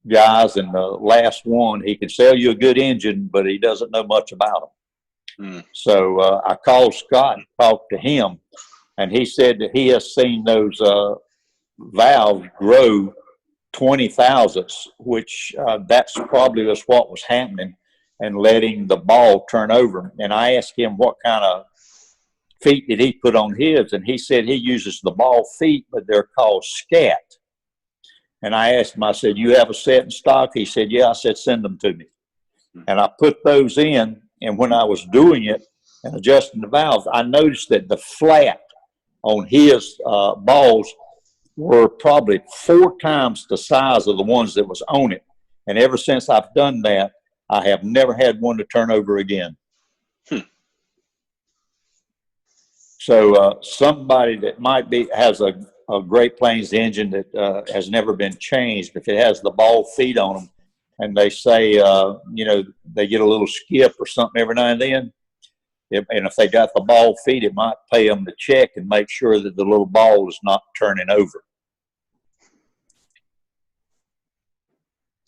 guys, and the last one, he can sell you a good engine, but he doesn't know much about them. So I called Scott and talked to him, and he said that he has seen those valves grow 20 thousandths, which that's probably just what was happening and letting the ball turn over. And I asked him what kind of feet did he put on his, and he said he uses the ball feet, but they're called scat. And I asked him, I said, you have a set in stock? He said, yeah. I said, send them to me. And I put those in, and when I was doing it and adjusting the valves, I noticed that the flat on his balls were probably 4 times the size of the ones that was on it. And ever since I've done that, I have never had one to turn over again. So somebody that might has a Great Plains engine that has never been changed, if it has the ball feet on them, and they say, you know, they get a little skip or something every now and then, and if they got the ball feet, it might pay them to check and make sure that the little ball is not turning over.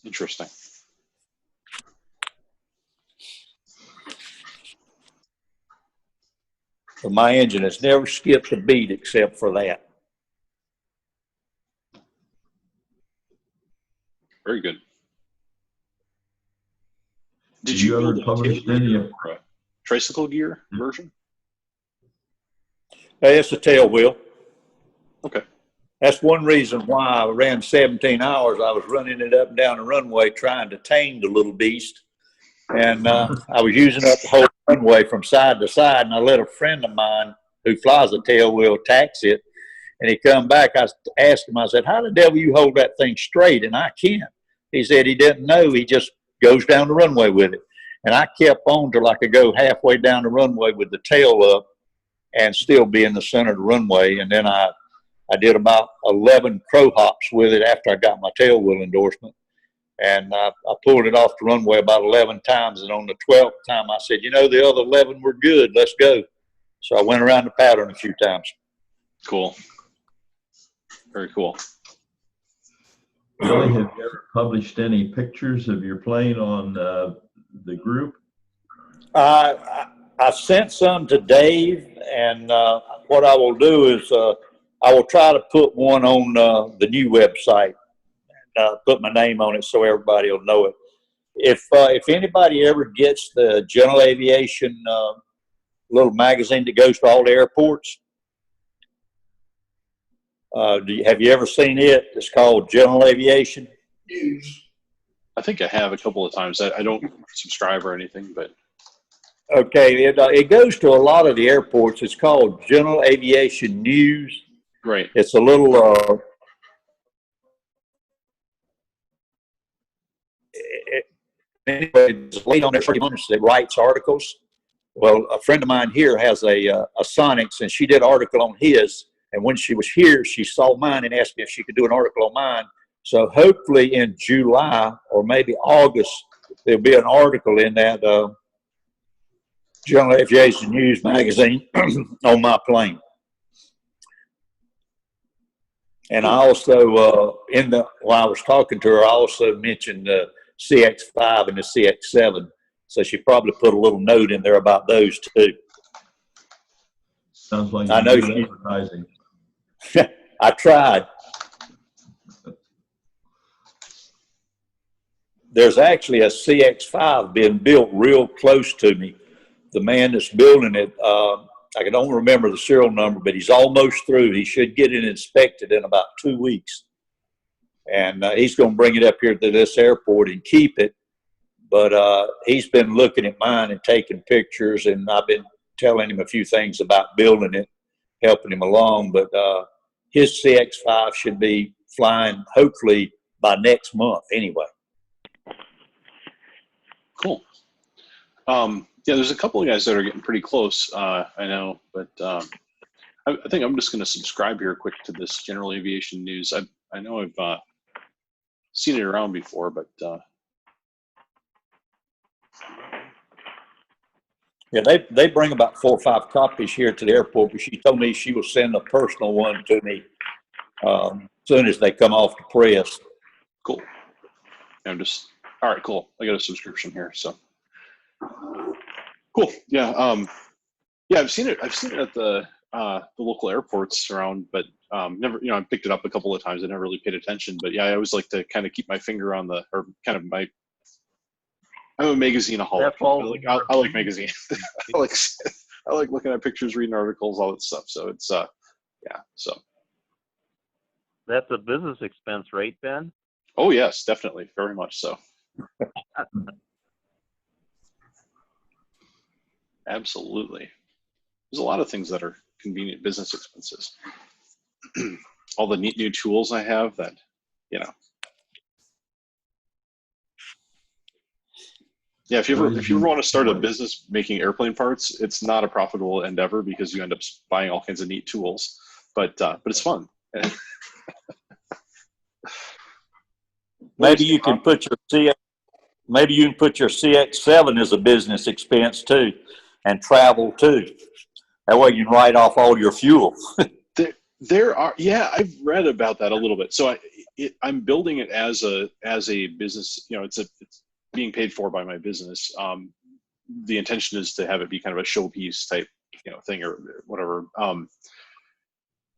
Interesting. But my engine has never skipped a beat except for that. Very good. Did you you ever build published a any or a tricycle gear version? It's a tail wheel. Okay. That's one reason why I ran 17 hours. I was running it up and down the runway trying to tame the little beast. And I was using up the whole runway from side to side. And I let a friend of mine who flies a tail wheel tax it. And he come back. I asked him, I said, how the devil you hold that thing straight? And I can't. He said he didn't know. He just goes down the runway with it. And I kept on till I could go halfway down the runway with the tail up and still be in the center of the runway. And then I did about 11 crow hops with it after I got my tail wheel endorsement. And I pulled it off the runway about 11 times. And on the 12th time, I said, you know, the other 11 were good. Let's go. So I went around the pattern a few times. Cool. Very cool. Billy, have you ever published any pictures of your plane on the group? I sent some to Dave, and what I will do is I will try to put one on the new website, put my name on it so everybody will know it. If anybody ever gets the General Aviation little magazine that goes to all the airports, have you ever seen it? It's called General Aviation News. I think I have a couple of times. I don't subscribe or anything, but. Okay, it goes to a lot of the airports. It's called General Aviation News. Right. It's a little anyway, it's late on there 30 minutes that writes articles. Well, a friend of mine here has a Sonics, and she did an article on his. And when she was here, she saw mine and asked me if she could do an article on mine. So hopefully in July or maybe August, there'll be an article in that General Aviation News magazine on my plane. And I also, while I was talking to her, I also mentioned the CX-5 and the CX-7. So she probably put a little note in there about those too. Sounds like I know good advertising. I tried. There's actually a CX-5 being built real close to me. The man that's building it, I don't remember the serial number, but he's almost through. He should get it inspected in about 2 weeks. And he's going to bring it up here to this airport and keep it. But he's been looking at mine and taking pictures, and I've been telling him a few things about building it, helping him along. But his CX-5 should be flying hopefully by next month anyway. Cool. Yeah, there's a couple of guys that are getting pretty close, I know, but I think I'm just going to subscribe here quick to this General Aviation News. I know I've seen it around before, but yeah, they bring about 4 or 5 copies here to the airport, but she told me she will send a personal one to me as soon as they come off the press. Cool. I'm just, all right, cool. I got a subscription here, so. Cool. Yeah. Yeah, I've seen it at the local airports around, but never, I picked it up a couple of times. I never really paid attention, but yeah, I always like to kind of keep my finger on I'm a magazine-aholic. I like magazines. I like looking at pictures, reading articles, all that stuff. So it's yeah. So that's a business expense, right, Ben? Oh yes, definitely, very much so. Absolutely. There's a lot of things that are convenient business expenses. All the neat new tools I have that, you know. Yeah, if you ever want to start a business making airplane parts, it's not a profitable endeavor because you end up buying all kinds of neat tools, but it's fun. Maybe you can put your CX7 as a business expense too, and travel too. That way you can write off all your fuel. There are, yeah, I've read about that a little bit. So I'm building it as a business. You know, it's being paid for by my business. The intention is to have it be kind of a showpiece type, you know, thing or whatever.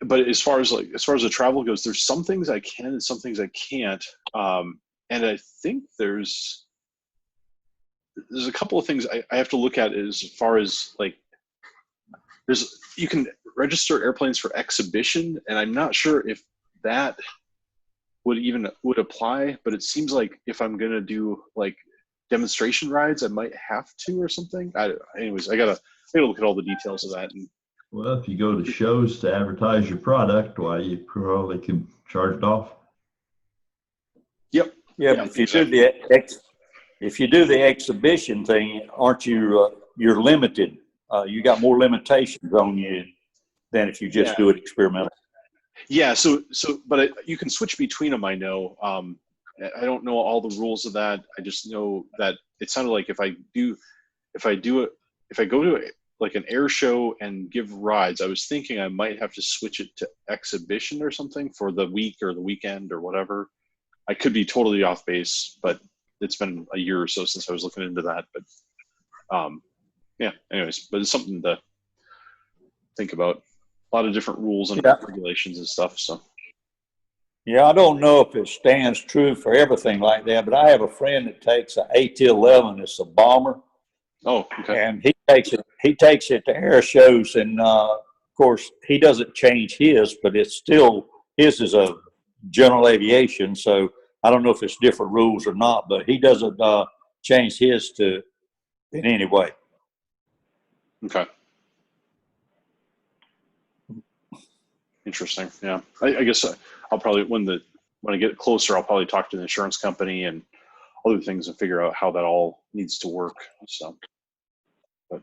But as far as the travel goes, there's some things I can and some things I can't. And I think there's a couple of things I have to look at as far as like, you can register airplanes for exhibition, and I'm not sure if that would apply, but it seems like if I'm gonna do like demonstration rides, I might have to or something. Anyways, I gotta look at all the details of that. And well, if you go to shows to advertise your product, why you probably can charge it off. Yep. Yeah, but if you do the exhibition thing, aren't you? You're limited. You got more limitations on you than if you just do it experimental. Yeah. But you can switch between them. I know. I don't know all the rules of that. I just know that it sounded like if I go to like an air show and give rides, I was thinking I might have to switch it to exhibition or something for the week or the weekend or whatever. I could be totally off base, but it's been a year or so since I was looking into that. But yeah, anyways, but it's something to think about. A lot of different rules and regulations and stuff. So yeah, I don't know if it stands true for everything like that, but I have a friend that takes an AT-11. It's a bomber. Oh, okay. And he takes it to air shows, and of course he doesn't change his, but it's still, his is a general aviation, so I don't know if it's different rules or not, but he doesn't change his to in any way. Okay. Interesting. Yeah. I guess I'll probably, when I get closer, I'll probably talk to the insurance company and other things and figure out how that all needs to work. So, but.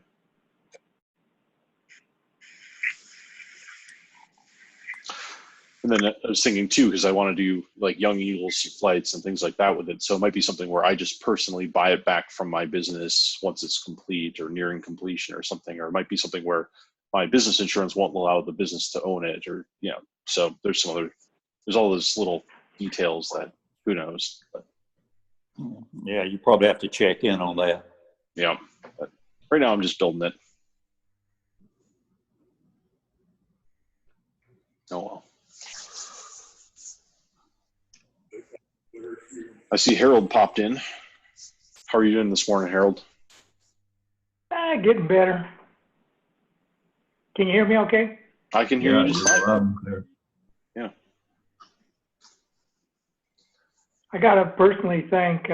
And then I was thinking too, because I want to do like Young Eagles flights and things like that with it. So it might be something where I just personally buy it back from my business once it's complete or nearing completion or something, or it might be something where my business insurance won't allow the business to own it, or, you know, so there's all those little details that who knows. But. Yeah, you probably have to check in on that. Yeah. But right now I'm just building it. Oh, well. I see Harold popped in. How are you doing this morning, Harold? Getting better. Can you hear me okay? I can hear you just fine. Yeah. I got to personally thank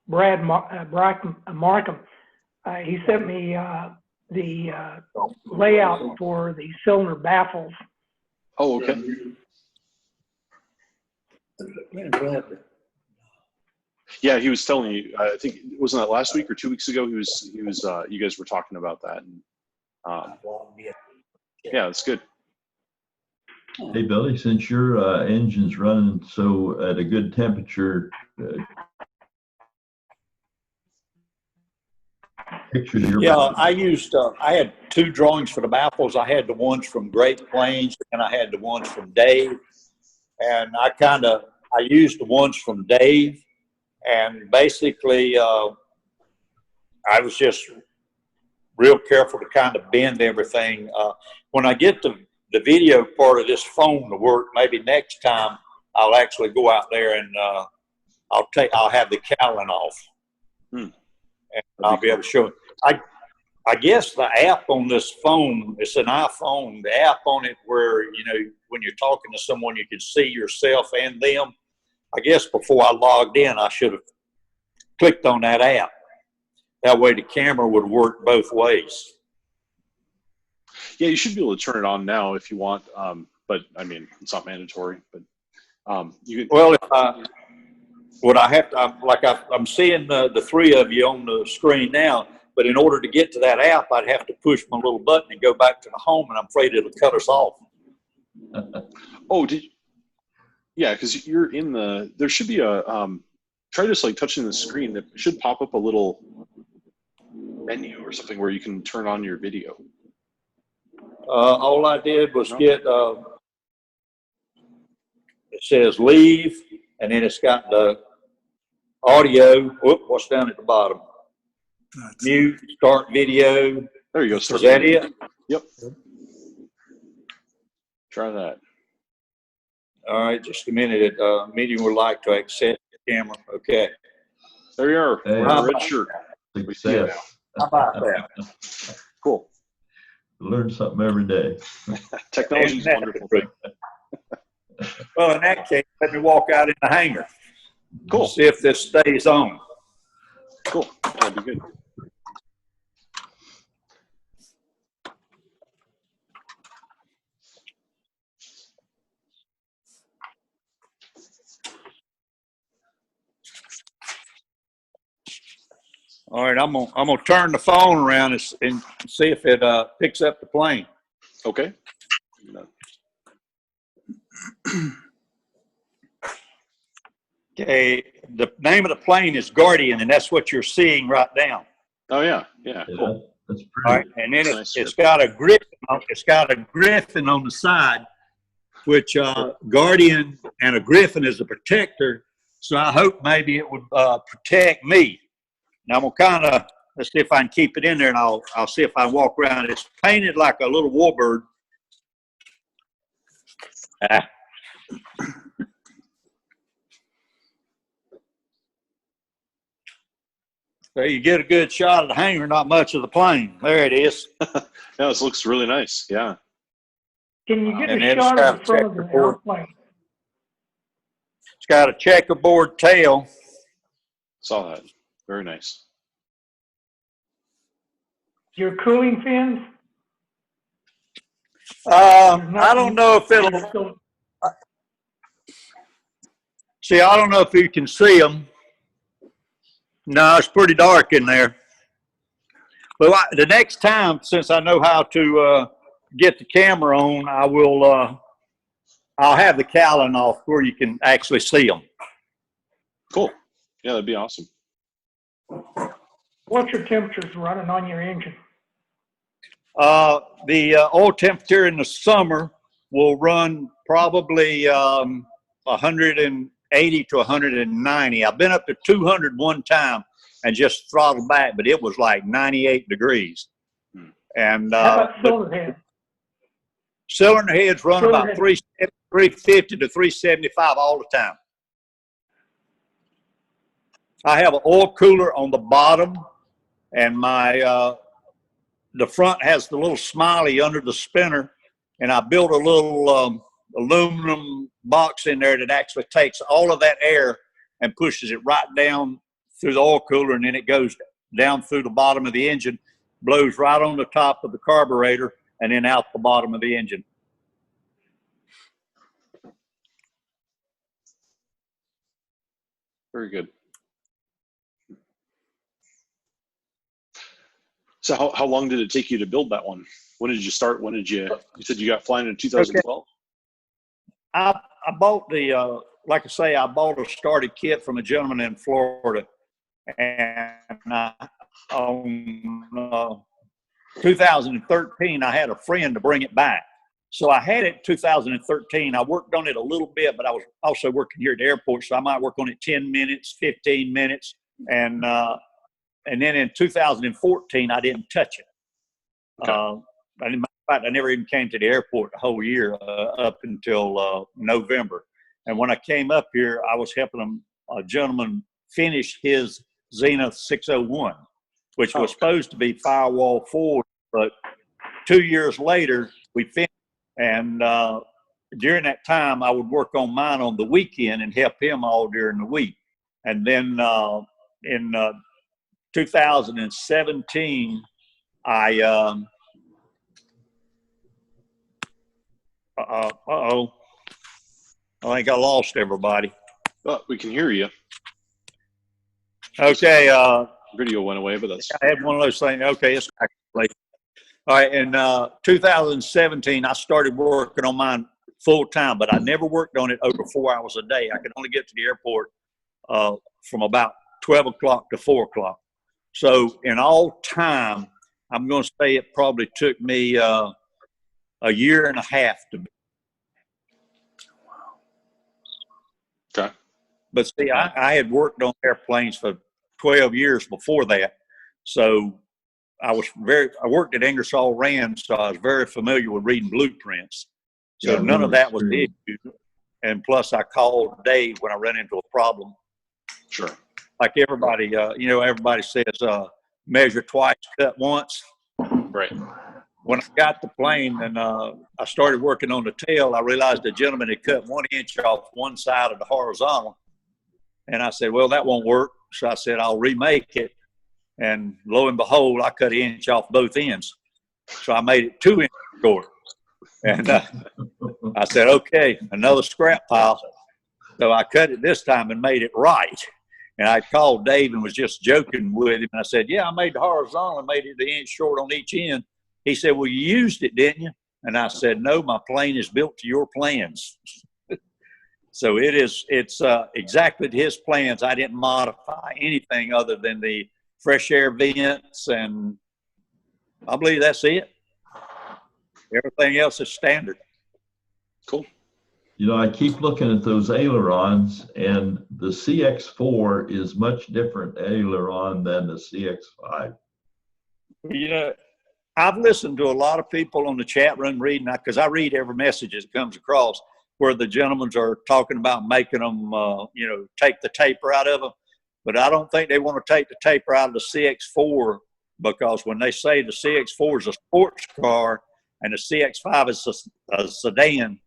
Brad Markham. He sent me the layout for the cylinder baffles. Oh, okay. Yeah, he was telling you. I think wasn't that last week or 2 weeks ago? He was. You guys were talking about that. And, yeah, that's good. Hey, Billy, since your engine's running so at a good temperature, pictures of your baffles. I used, I had two drawings for the baffles. I had the ones from Great Plains and I had the ones from Dave. And I used the ones from Dave. And basically, I was just real careful to kind of bend everything. When I get the video part of this phone to work, maybe next time I'll actually go out there and I'll have the cowling off. And I'll be able to show it. I guess the app on this phone, it's an iPhone, the app on it where, you know, when you're talking to someone, you can see yourself and them. I guess before I logged in, I should have clicked on that app. That way the camera would work both ways. Yeah, you should be able to turn it on now if you want, but I mean, it's not mandatory. But you can. Well, what I have to, I'm seeing the three of you on the screen now, but in order to get to that app, I'd have to push my little button and go back to the home, and I'm afraid it'll cut us off. Oh, yeah, because you're in the. There should be a. Try just like touching the screen. That should pop up a little menu or something where you can turn on your video. All I did was get. It says leave, and then it's got the audio. Whoop, what's down at the bottom? Mute, start video. There you go. Is that it? Yep. Try that. All right, just a minute. Meeting would like to access the camera. Okay. There you are. Hey, Wearing a red shirt. We see it now. How about that? Cool. Learn something every day. Technology is wonderful. Well, in that case, let me walk out in the hangar. Cool. See if this stays on. Cool. That'd be good. All right, I'm gonna turn the phone around and see if it picks up the plane. Okay. Okay, the name of the plane is Guardian, and that's what you're seeing right now. Oh yeah, yeah, cool. That's pretty. All right, and then Nice it's got a griffin. It's got a griffin on the side, which Guardian and a griffin is a protector. So I hope maybe it would protect me. Now I'm gonna kind of let's see if I can keep it in there, and I'll see if I can walk around. It's painted like a little warbird. So you get a good shot of the hangar, not much of the plane. There it is. Yeah, this looks really nice. Yeah. Can you get And a then it's shot got of the front of the checkerboard. airplane? It's got a checkerboard tail. Saw that. Very nice. Your cooling fins? I don't know if it'll. See, I don't know if you can see them. No, it's pretty dark in there. But the next time, since I know how to get the camera on, I will. I'll have the cowling off where you can actually see them. Cool. Yeah, that'd be awesome. What's your temperatures running on your engine? The oil temperature in the summer will run probably 180 to 190. I've been up to 200 one time and just throttled back, but it was like 98 degrees. And how about cylinder head? Cylinder heads run about 350 to 375 all the time. I have an oil cooler on the bottom, and my the front has the little smiley under the spinner, and I built a little aluminum box in there that actually takes all of that air and pushes it right down through the oil cooler, and then it goes down through the bottom of the engine, blows right on the top of the carburetor, and then out the bottom of the engine. Very good. So how long did it take you to build that one? When did you start? When did you said you got flying in 2012? I bought the, like I say, I bought a starter kit from a gentleman in Florida. And on 2013, I had a friend to bring it back. So I had it in 2013. I worked on it a little bit, but I was also working here at the airport, so I might work on it 10 minutes, 15 minutes. And then in 2014, I didn't touch it. Okay. In fact, I never even came to the airport the whole year up until November. And when I came up here, I was helping a gentleman finish his Zenith 601. which was supposed to be firewall forward, but 2 years later we finished. And during that time, I would work on mine on the weekend and help him all during the week. And then in 2017, I think I lost everybody. Oh, we can hear you. Okay. Video went away, but that's. I had one of those things. Okay, it's actually. All right. In 2017, I started working on mine full time, but I never worked on it over 4 hours a day. I could only get to the airport from about 12 o'clock to 4 o'clock. So in all time, I'm going to say it probably took me a year and a half to. Okay. But see, I had worked on airplanes for 12 years before that. So I worked at Ingersoll Rand, so I was very familiar with reading blueprints. So Yeah, none of that was true. the issue. And plus I called Dave when I ran into a problem. Sure. Like everybody, everybody says, measure twice, cut once. Right. When I got the plane and I started working on the tail, I realized the gentleman had cut 1 inch off one side of the horizontal. And I said, well, that won't work. So I said, I'll remake it. And lo and behold, I cut 1 inch off both ends. So I made it 2 inches short. And I said, okay, another scrap pile. So I cut it this time and made it right. And I called Dave and was just joking with him. And I said, yeah, I made the horizontal and made it 1 inch short on each end. He said, well, you used it, didn't you? And I said, no, my plane is built to your plans. So it's exactly to his plans. I didn't modify anything other than the fresh air vents, and I believe that's it. Everything else is standard. Cool. You know, I keep looking at those ailerons, and the CX4 is much different aileron than the CX5. You know, I've listened to a lot of people on the chat room reading that, because I read every message that comes across where the gentlemen are talking about making them, take the taper out of them. But I don't think they want to take the taper out of the CX4, because when they say the CX4 is a sports car and the CX5 is a sedan,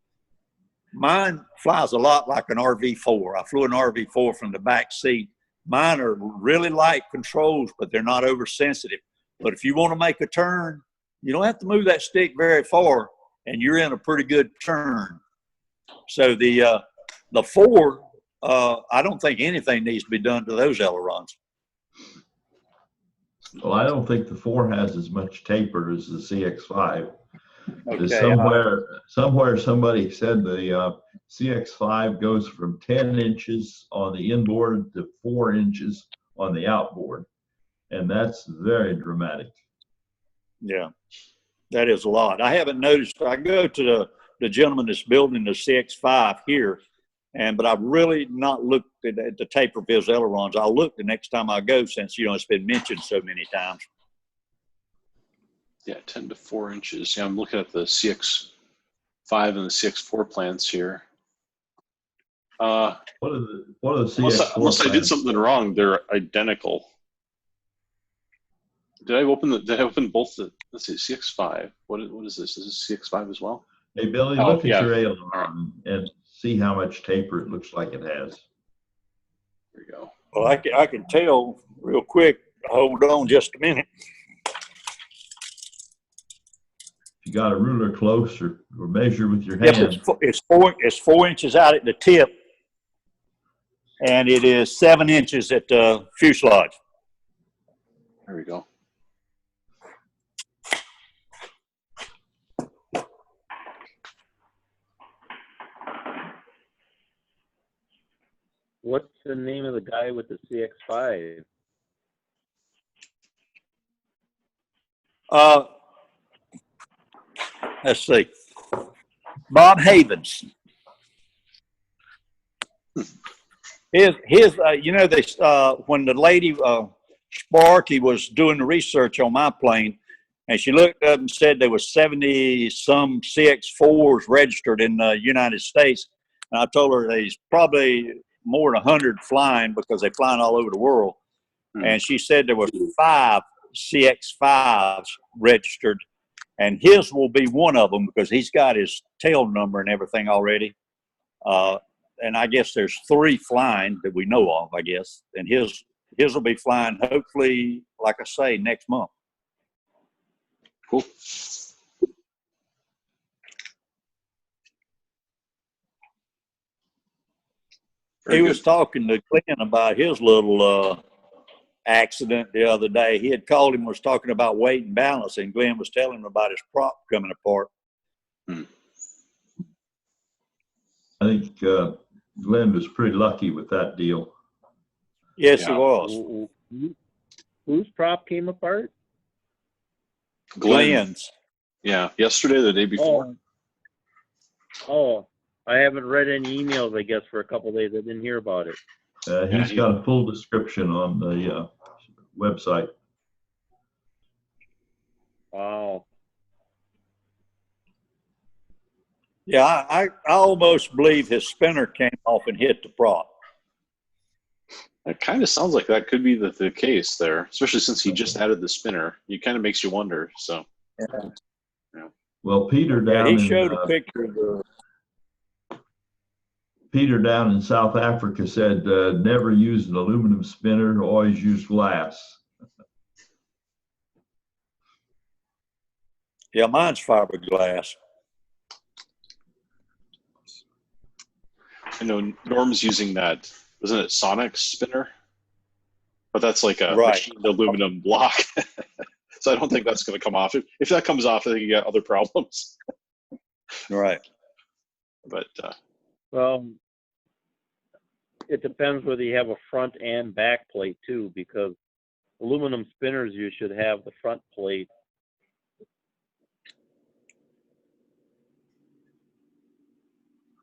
mine flies a lot like an RV4. I flew an RV4 from the back seat. Mine are really light controls, but they're not oversensitive. But if you want to make a turn, you don't have to move that stick very far, and you're in a pretty good turn. So the 4, I don't think anything needs to be done to those ailerons. Well, I don't think the 4 has as much taper as the CX5. Okay, Somewhere somebody said the CX5 goes from 10 inches on the inboard to 4 inches on the outboard. And that's very dramatic. Yeah, that is a lot. I haven't noticed. I go to the gentleman that's building the CX5 here, but I've really not looked at the taper of his ailerons. I'll look the next time I go, since, it's been mentioned so many times. Yeah, 10 to 4 inches. Yeah, I'm looking at the CX5 and the CX4 plans here. What are the CX4 unless I did plans? something wrong, they're identical. Did I open both the, let's see, CX5? What is this? Is this CX5 as well? Hey, Billy, look at your aileron and see how much taper it looks like it has. There you go. Well, I can tell real quick. Hold on just a minute. If you got a ruler close, or measure with your hand. Yep, it's 4 inches out at the tip, and it is 7 inches at the fuselage. There we go. What's the name of the guy with the CX5? Let's see. Bob Havens. His when the lady Sparky was doing the research on my plane, and she looked up and said there was 70 some CX4s registered in the United States, and I told her there's probably more than 100 flying, because they're flying all over the world. And she said there was 5 CX5s registered, and his will be one of them because he's got his tail number and everything already. And I guess there's 3 flying that we know of, I guess, and his will be flying hopefully, like I say, next month. Cool. Very He good. was talking to Glenn about his little accident the other day. He had called him, was talking about weight and balance, and Glenn was telling him about his prop coming apart. I think Glenn was pretty lucky with that deal. Yes, he was. Whose prop came apart? Glenn's. Yeah, yesterday, the day before. Oh, I haven't read any emails, I guess, for a couple of days. I didn't hear about it. He's got a full description on the website. Wow. Yeah, I almost believe his spinner came off and hit the prop. It kind of sounds like that could be the case there, especially since he just added the spinner. It kind of makes you wonder. So, yeah. Well, Peter down he showed a picture of the. Peter down in South Africa said, never use an aluminum spinner, always use glass. Yeah, mine's fiberglass. I know Norm's using that, wasn't it Sonic spinner? But that's like a machined aluminum block. So I don't think that's going to come off. If that comes off, I think you got other problems. Right. But, well, it depends whether you have a front and back plate too, because aluminum spinners, you should have the front plate.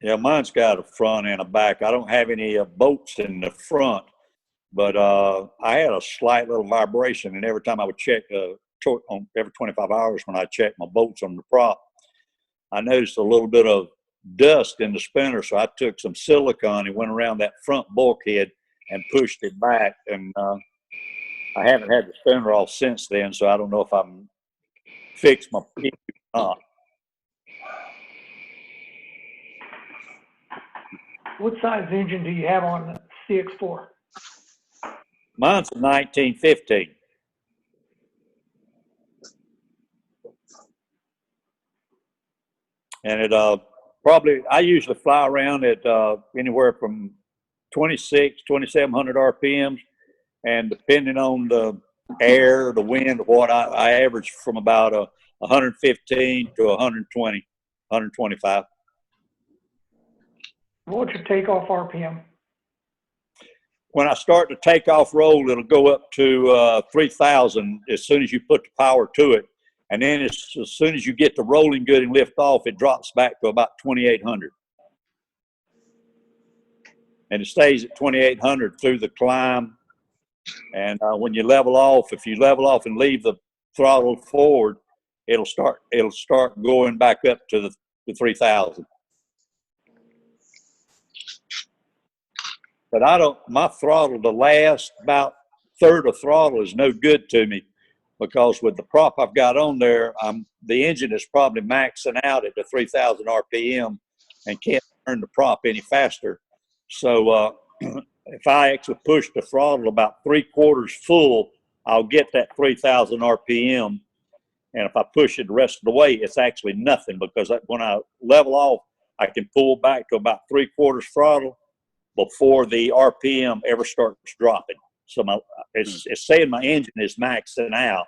Yeah, mine's got a front and a back. I don't have any bolts in the front, but I had a slight little vibration, and every time I would check on every 25 hours when I checked my bolts on the prop, I noticed a little bit of dust in the spinner, so I took some silicone and went around that front bulkhead and pushed it back, and I haven't had the spinner off since then, so I don't know if I'm fixed my peak or not. What size engine do you have on the CX4? Mine's a 1915. And it probably, I usually fly around at anywhere from 2,700 RPMs, and depending on the air, the wind, what I average from about 115 to 120, 125. What's your takeoff RPM? When I start to take off roll, it'll go up to 3,000 as soon as you put the power to it. And then as soon as you get the rolling good and lift off, it drops back to about 2,800. And it stays at 2,800 through the climb. And when you level off, if you level off and leave the throttle forward, it'll start going back up to the 3,000. But my throttle, the last about third of throttle is no good to me, because with the prop I've got on there, the engine is probably maxing out at the 3,000 RPM and can't turn the prop any faster. So if I actually push the throttle about 3/4 full, I'll get that 3,000 RPM. And if I push it the rest of the way, it's actually nothing, because when I level off, I can pull back to about 3/4 throttle before the RPM ever starts dropping. So it's saying my engine is maxing out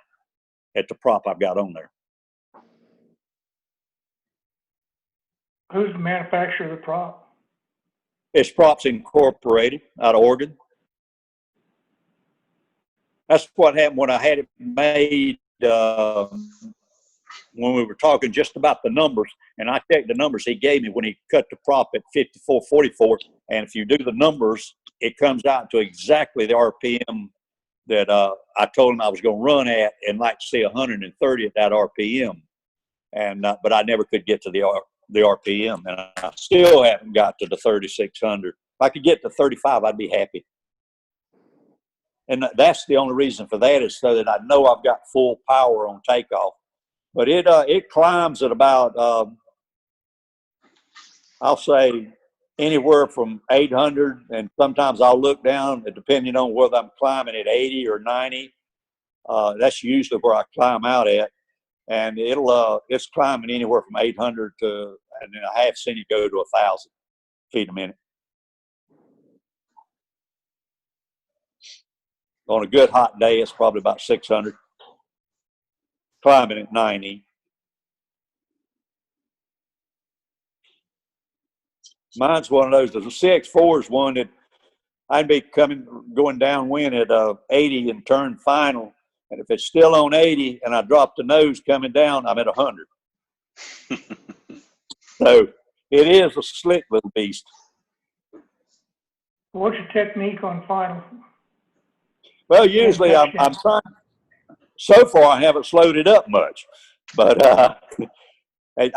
at the prop I've got on there. Who's the manufacturer of the prop? It's Props Incorporated out of Oregon. That's what happened when I had it made, when we were talking just about the numbers, and I checked the numbers he gave me when he cut the prop at 5444, and if you do the numbers, it comes out to exactly the RPM that I told him I was going to run at, and like to see 130 at that RPM, and but I never could get to the RPM, and I still haven't got to the 3,600. If I could get to 35, I'd be happy. And that's the only reason for that is so that I know I've got full power on takeoff. But it climbs at about, I'll say anywhere from 800, and sometimes I'll look down, depending on whether I'm climbing at 80 or 90. That's usually where I climb out at. And it's climbing anywhere from 800 to, and then I have seen it go to 1,000 feet a minute. On a good hot day, it's probably about 600. Climbing at 90. Mine's one of those. The CX4 is one that I'd be going downwind at 80 and turn final. And if it's still on 80 and I drop the nose coming down, I'm at 100. So it is a slick little beast. What's your technique on final? Well, usually I'm trying. So far, I haven't slowed it up much, but I'd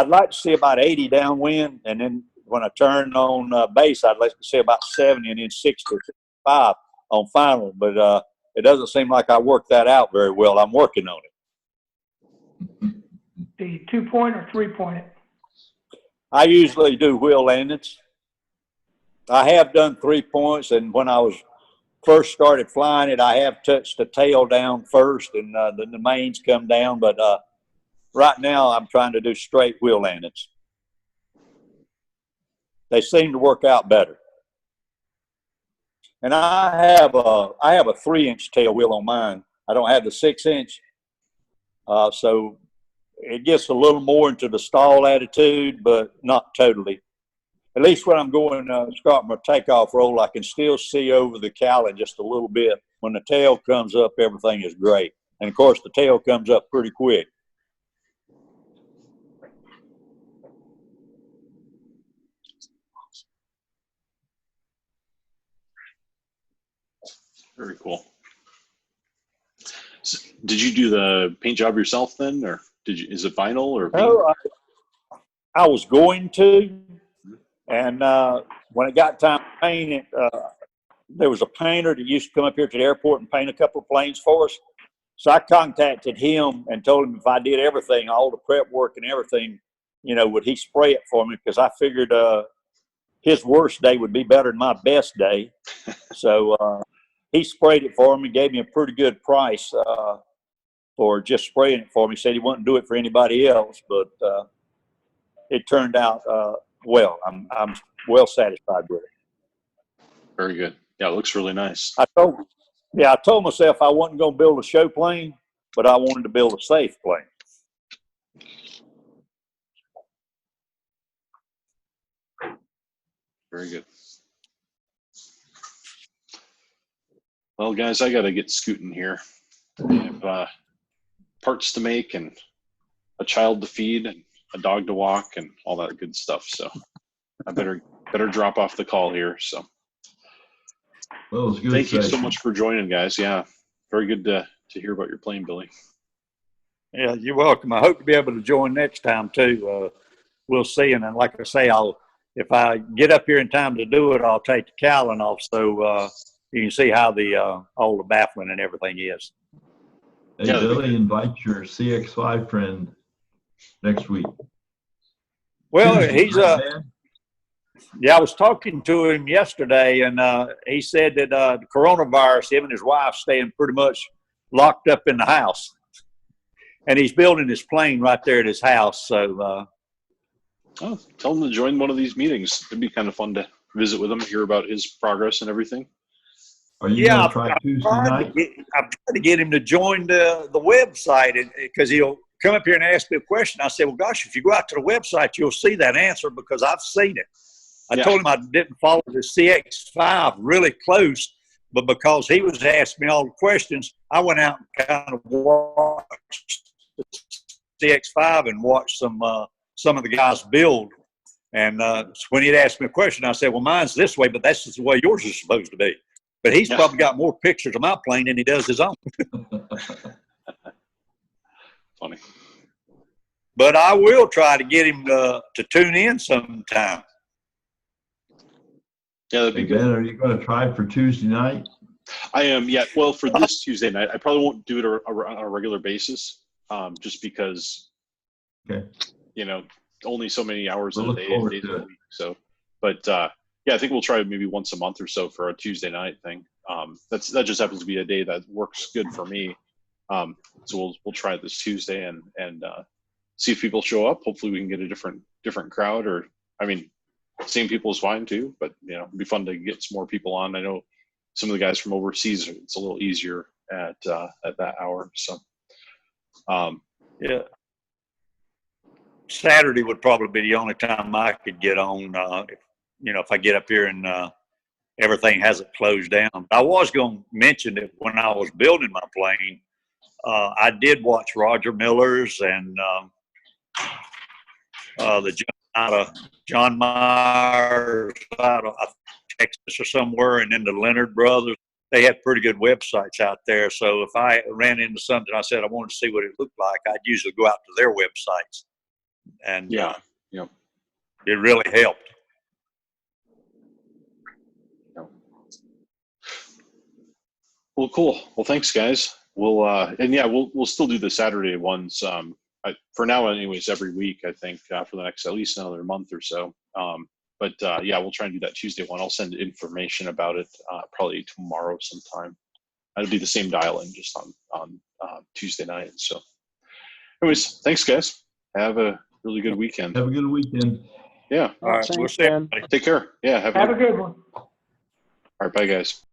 like to see about 80 downwind, and then when I turn on base, I'd like to see about 70, and then 60 or 65 on final. But it doesn't seem like I worked that out very well. I'm working on it. Do you 2-point or 3-point it? I usually do wheel landings. I have done 3 points, and when I was first started flying it, I have touched the tail down first, and then the mains come down. But right now, I'm trying to do straight wheel landings. They seem to work out better. And I have a 3-inch tail wheel on mine. I don't have the 6-inch, so it gets a little more into the stall attitude, but not totally. At least when I'm going starting my takeoff roll, I can still see over the cowling just a little bit. When the tail comes up, everything is great. And of course, the tail comes up pretty quick. Very cool. So, did you do the paint job yourself then, or is it vinyl or paint? Oh, I was going to. And when it got time to paint it, there was a painter that used to come up here to the airport and paint a couple of planes for us. So I contacted him and told him if I did everything, all the prep work and everything, would he spray it for me? Because I figured his worst day would be better than my best day. So he sprayed it for me, gave me a pretty good price for just spraying it for me. He said he wouldn't do it for anybody else, but it turned out well. I'm well satisfied with it. Very good. Yeah, it looks really nice. I told myself I wasn't going to build a show plane, but I wanted to build a safe plane. Very good. Well, guys, I got to get scooting here. I have parts to make and a child to feed and a dog to walk and all that good stuff. So I better drop off the call here. So well, it was good. Thank you so much for joining, guys. Yeah, very good to hear about your plane, Billy. Yeah, you're welcome. I hope to be able to join next time too. We'll see. And then, like I say, if I get up here in time to do it, I'll take the cowling off so you can see how all the baffling and everything is. Hey, yeah, Billy, invite your CX5 friend next week. Well, he's yeah, I was talking to him yesterday, and he said that the coronavirus, him and his wife staying pretty much locked up in the house. And he's building his plane right there at his house. So tell him to join one of these meetings. It'd be kind of fun to visit with him, hear about his progress and everything. Are you going to try Tuesday night? I'm trying to get him to join the website because he'll come up here and ask me a question. I said, well, gosh, if you go out to the website, you'll see that answer because I've seen it. I told him I didn't follow the CX5 really close, but because he was asking me all the questions, I went out and kind of watched the CX5 and watched some of the guys build. And when he'd asked me a question, I said, well, mine's this way, but that's just the way yours is supposed to be. But he's probably got more pictures of my plane than he does his own. Funny. But I will try to get him to tune in sometime. Yeah, that'd be good. Ben, are you going to try for Tuesday night? I am, yeah. Well, for this Tuesday night, I probably won't do it on a regular basis, just because, Okay. you know, only so many hours We'll in a look day, forward days to a it. week. So, but yeah, I think we'll try maybe once a month or so for a Tuesday night thing. That just happens to be a day that works good for me. So we'll try it this Tuesday and see if people show up. Hopefully, we can get a different crowd, or I mean, same people is fine too. But you know, it'd be fun to get some more people on. I know some of the guys from overseas, it's a little easier at that hour. So, Yeah. Saturday would probably be the only time I could get on, if I get up here and everything hasn't closed down. I was going to mention that when I was building my plane, I did watch Roger Miller's and the John Myers out of Texas or somewhere, and then the Leonard brothers. They had pretty good websites out there. So if I ran into something, I said I wanted to see what it looked like, I'd usually go out to their websites. And yeah. it really helped. Well, cool. Well, thanks, guys. We'll we'll still do the Saturday ones. For now, anyways, every week, I think, for the next at least another month or so. But we'll try and do that Tuesday one. I'll send information about it probably tomorrow sometime. It'll be the same dial-in, just on Tuesday night. So, anyways, thanks, guys. Have a really good weekend. Have a good weekend. Yeah. All right. Thanks, We'll see Ben. everybody. Take care. Yeah. Have a good one. All right. Bye, guys.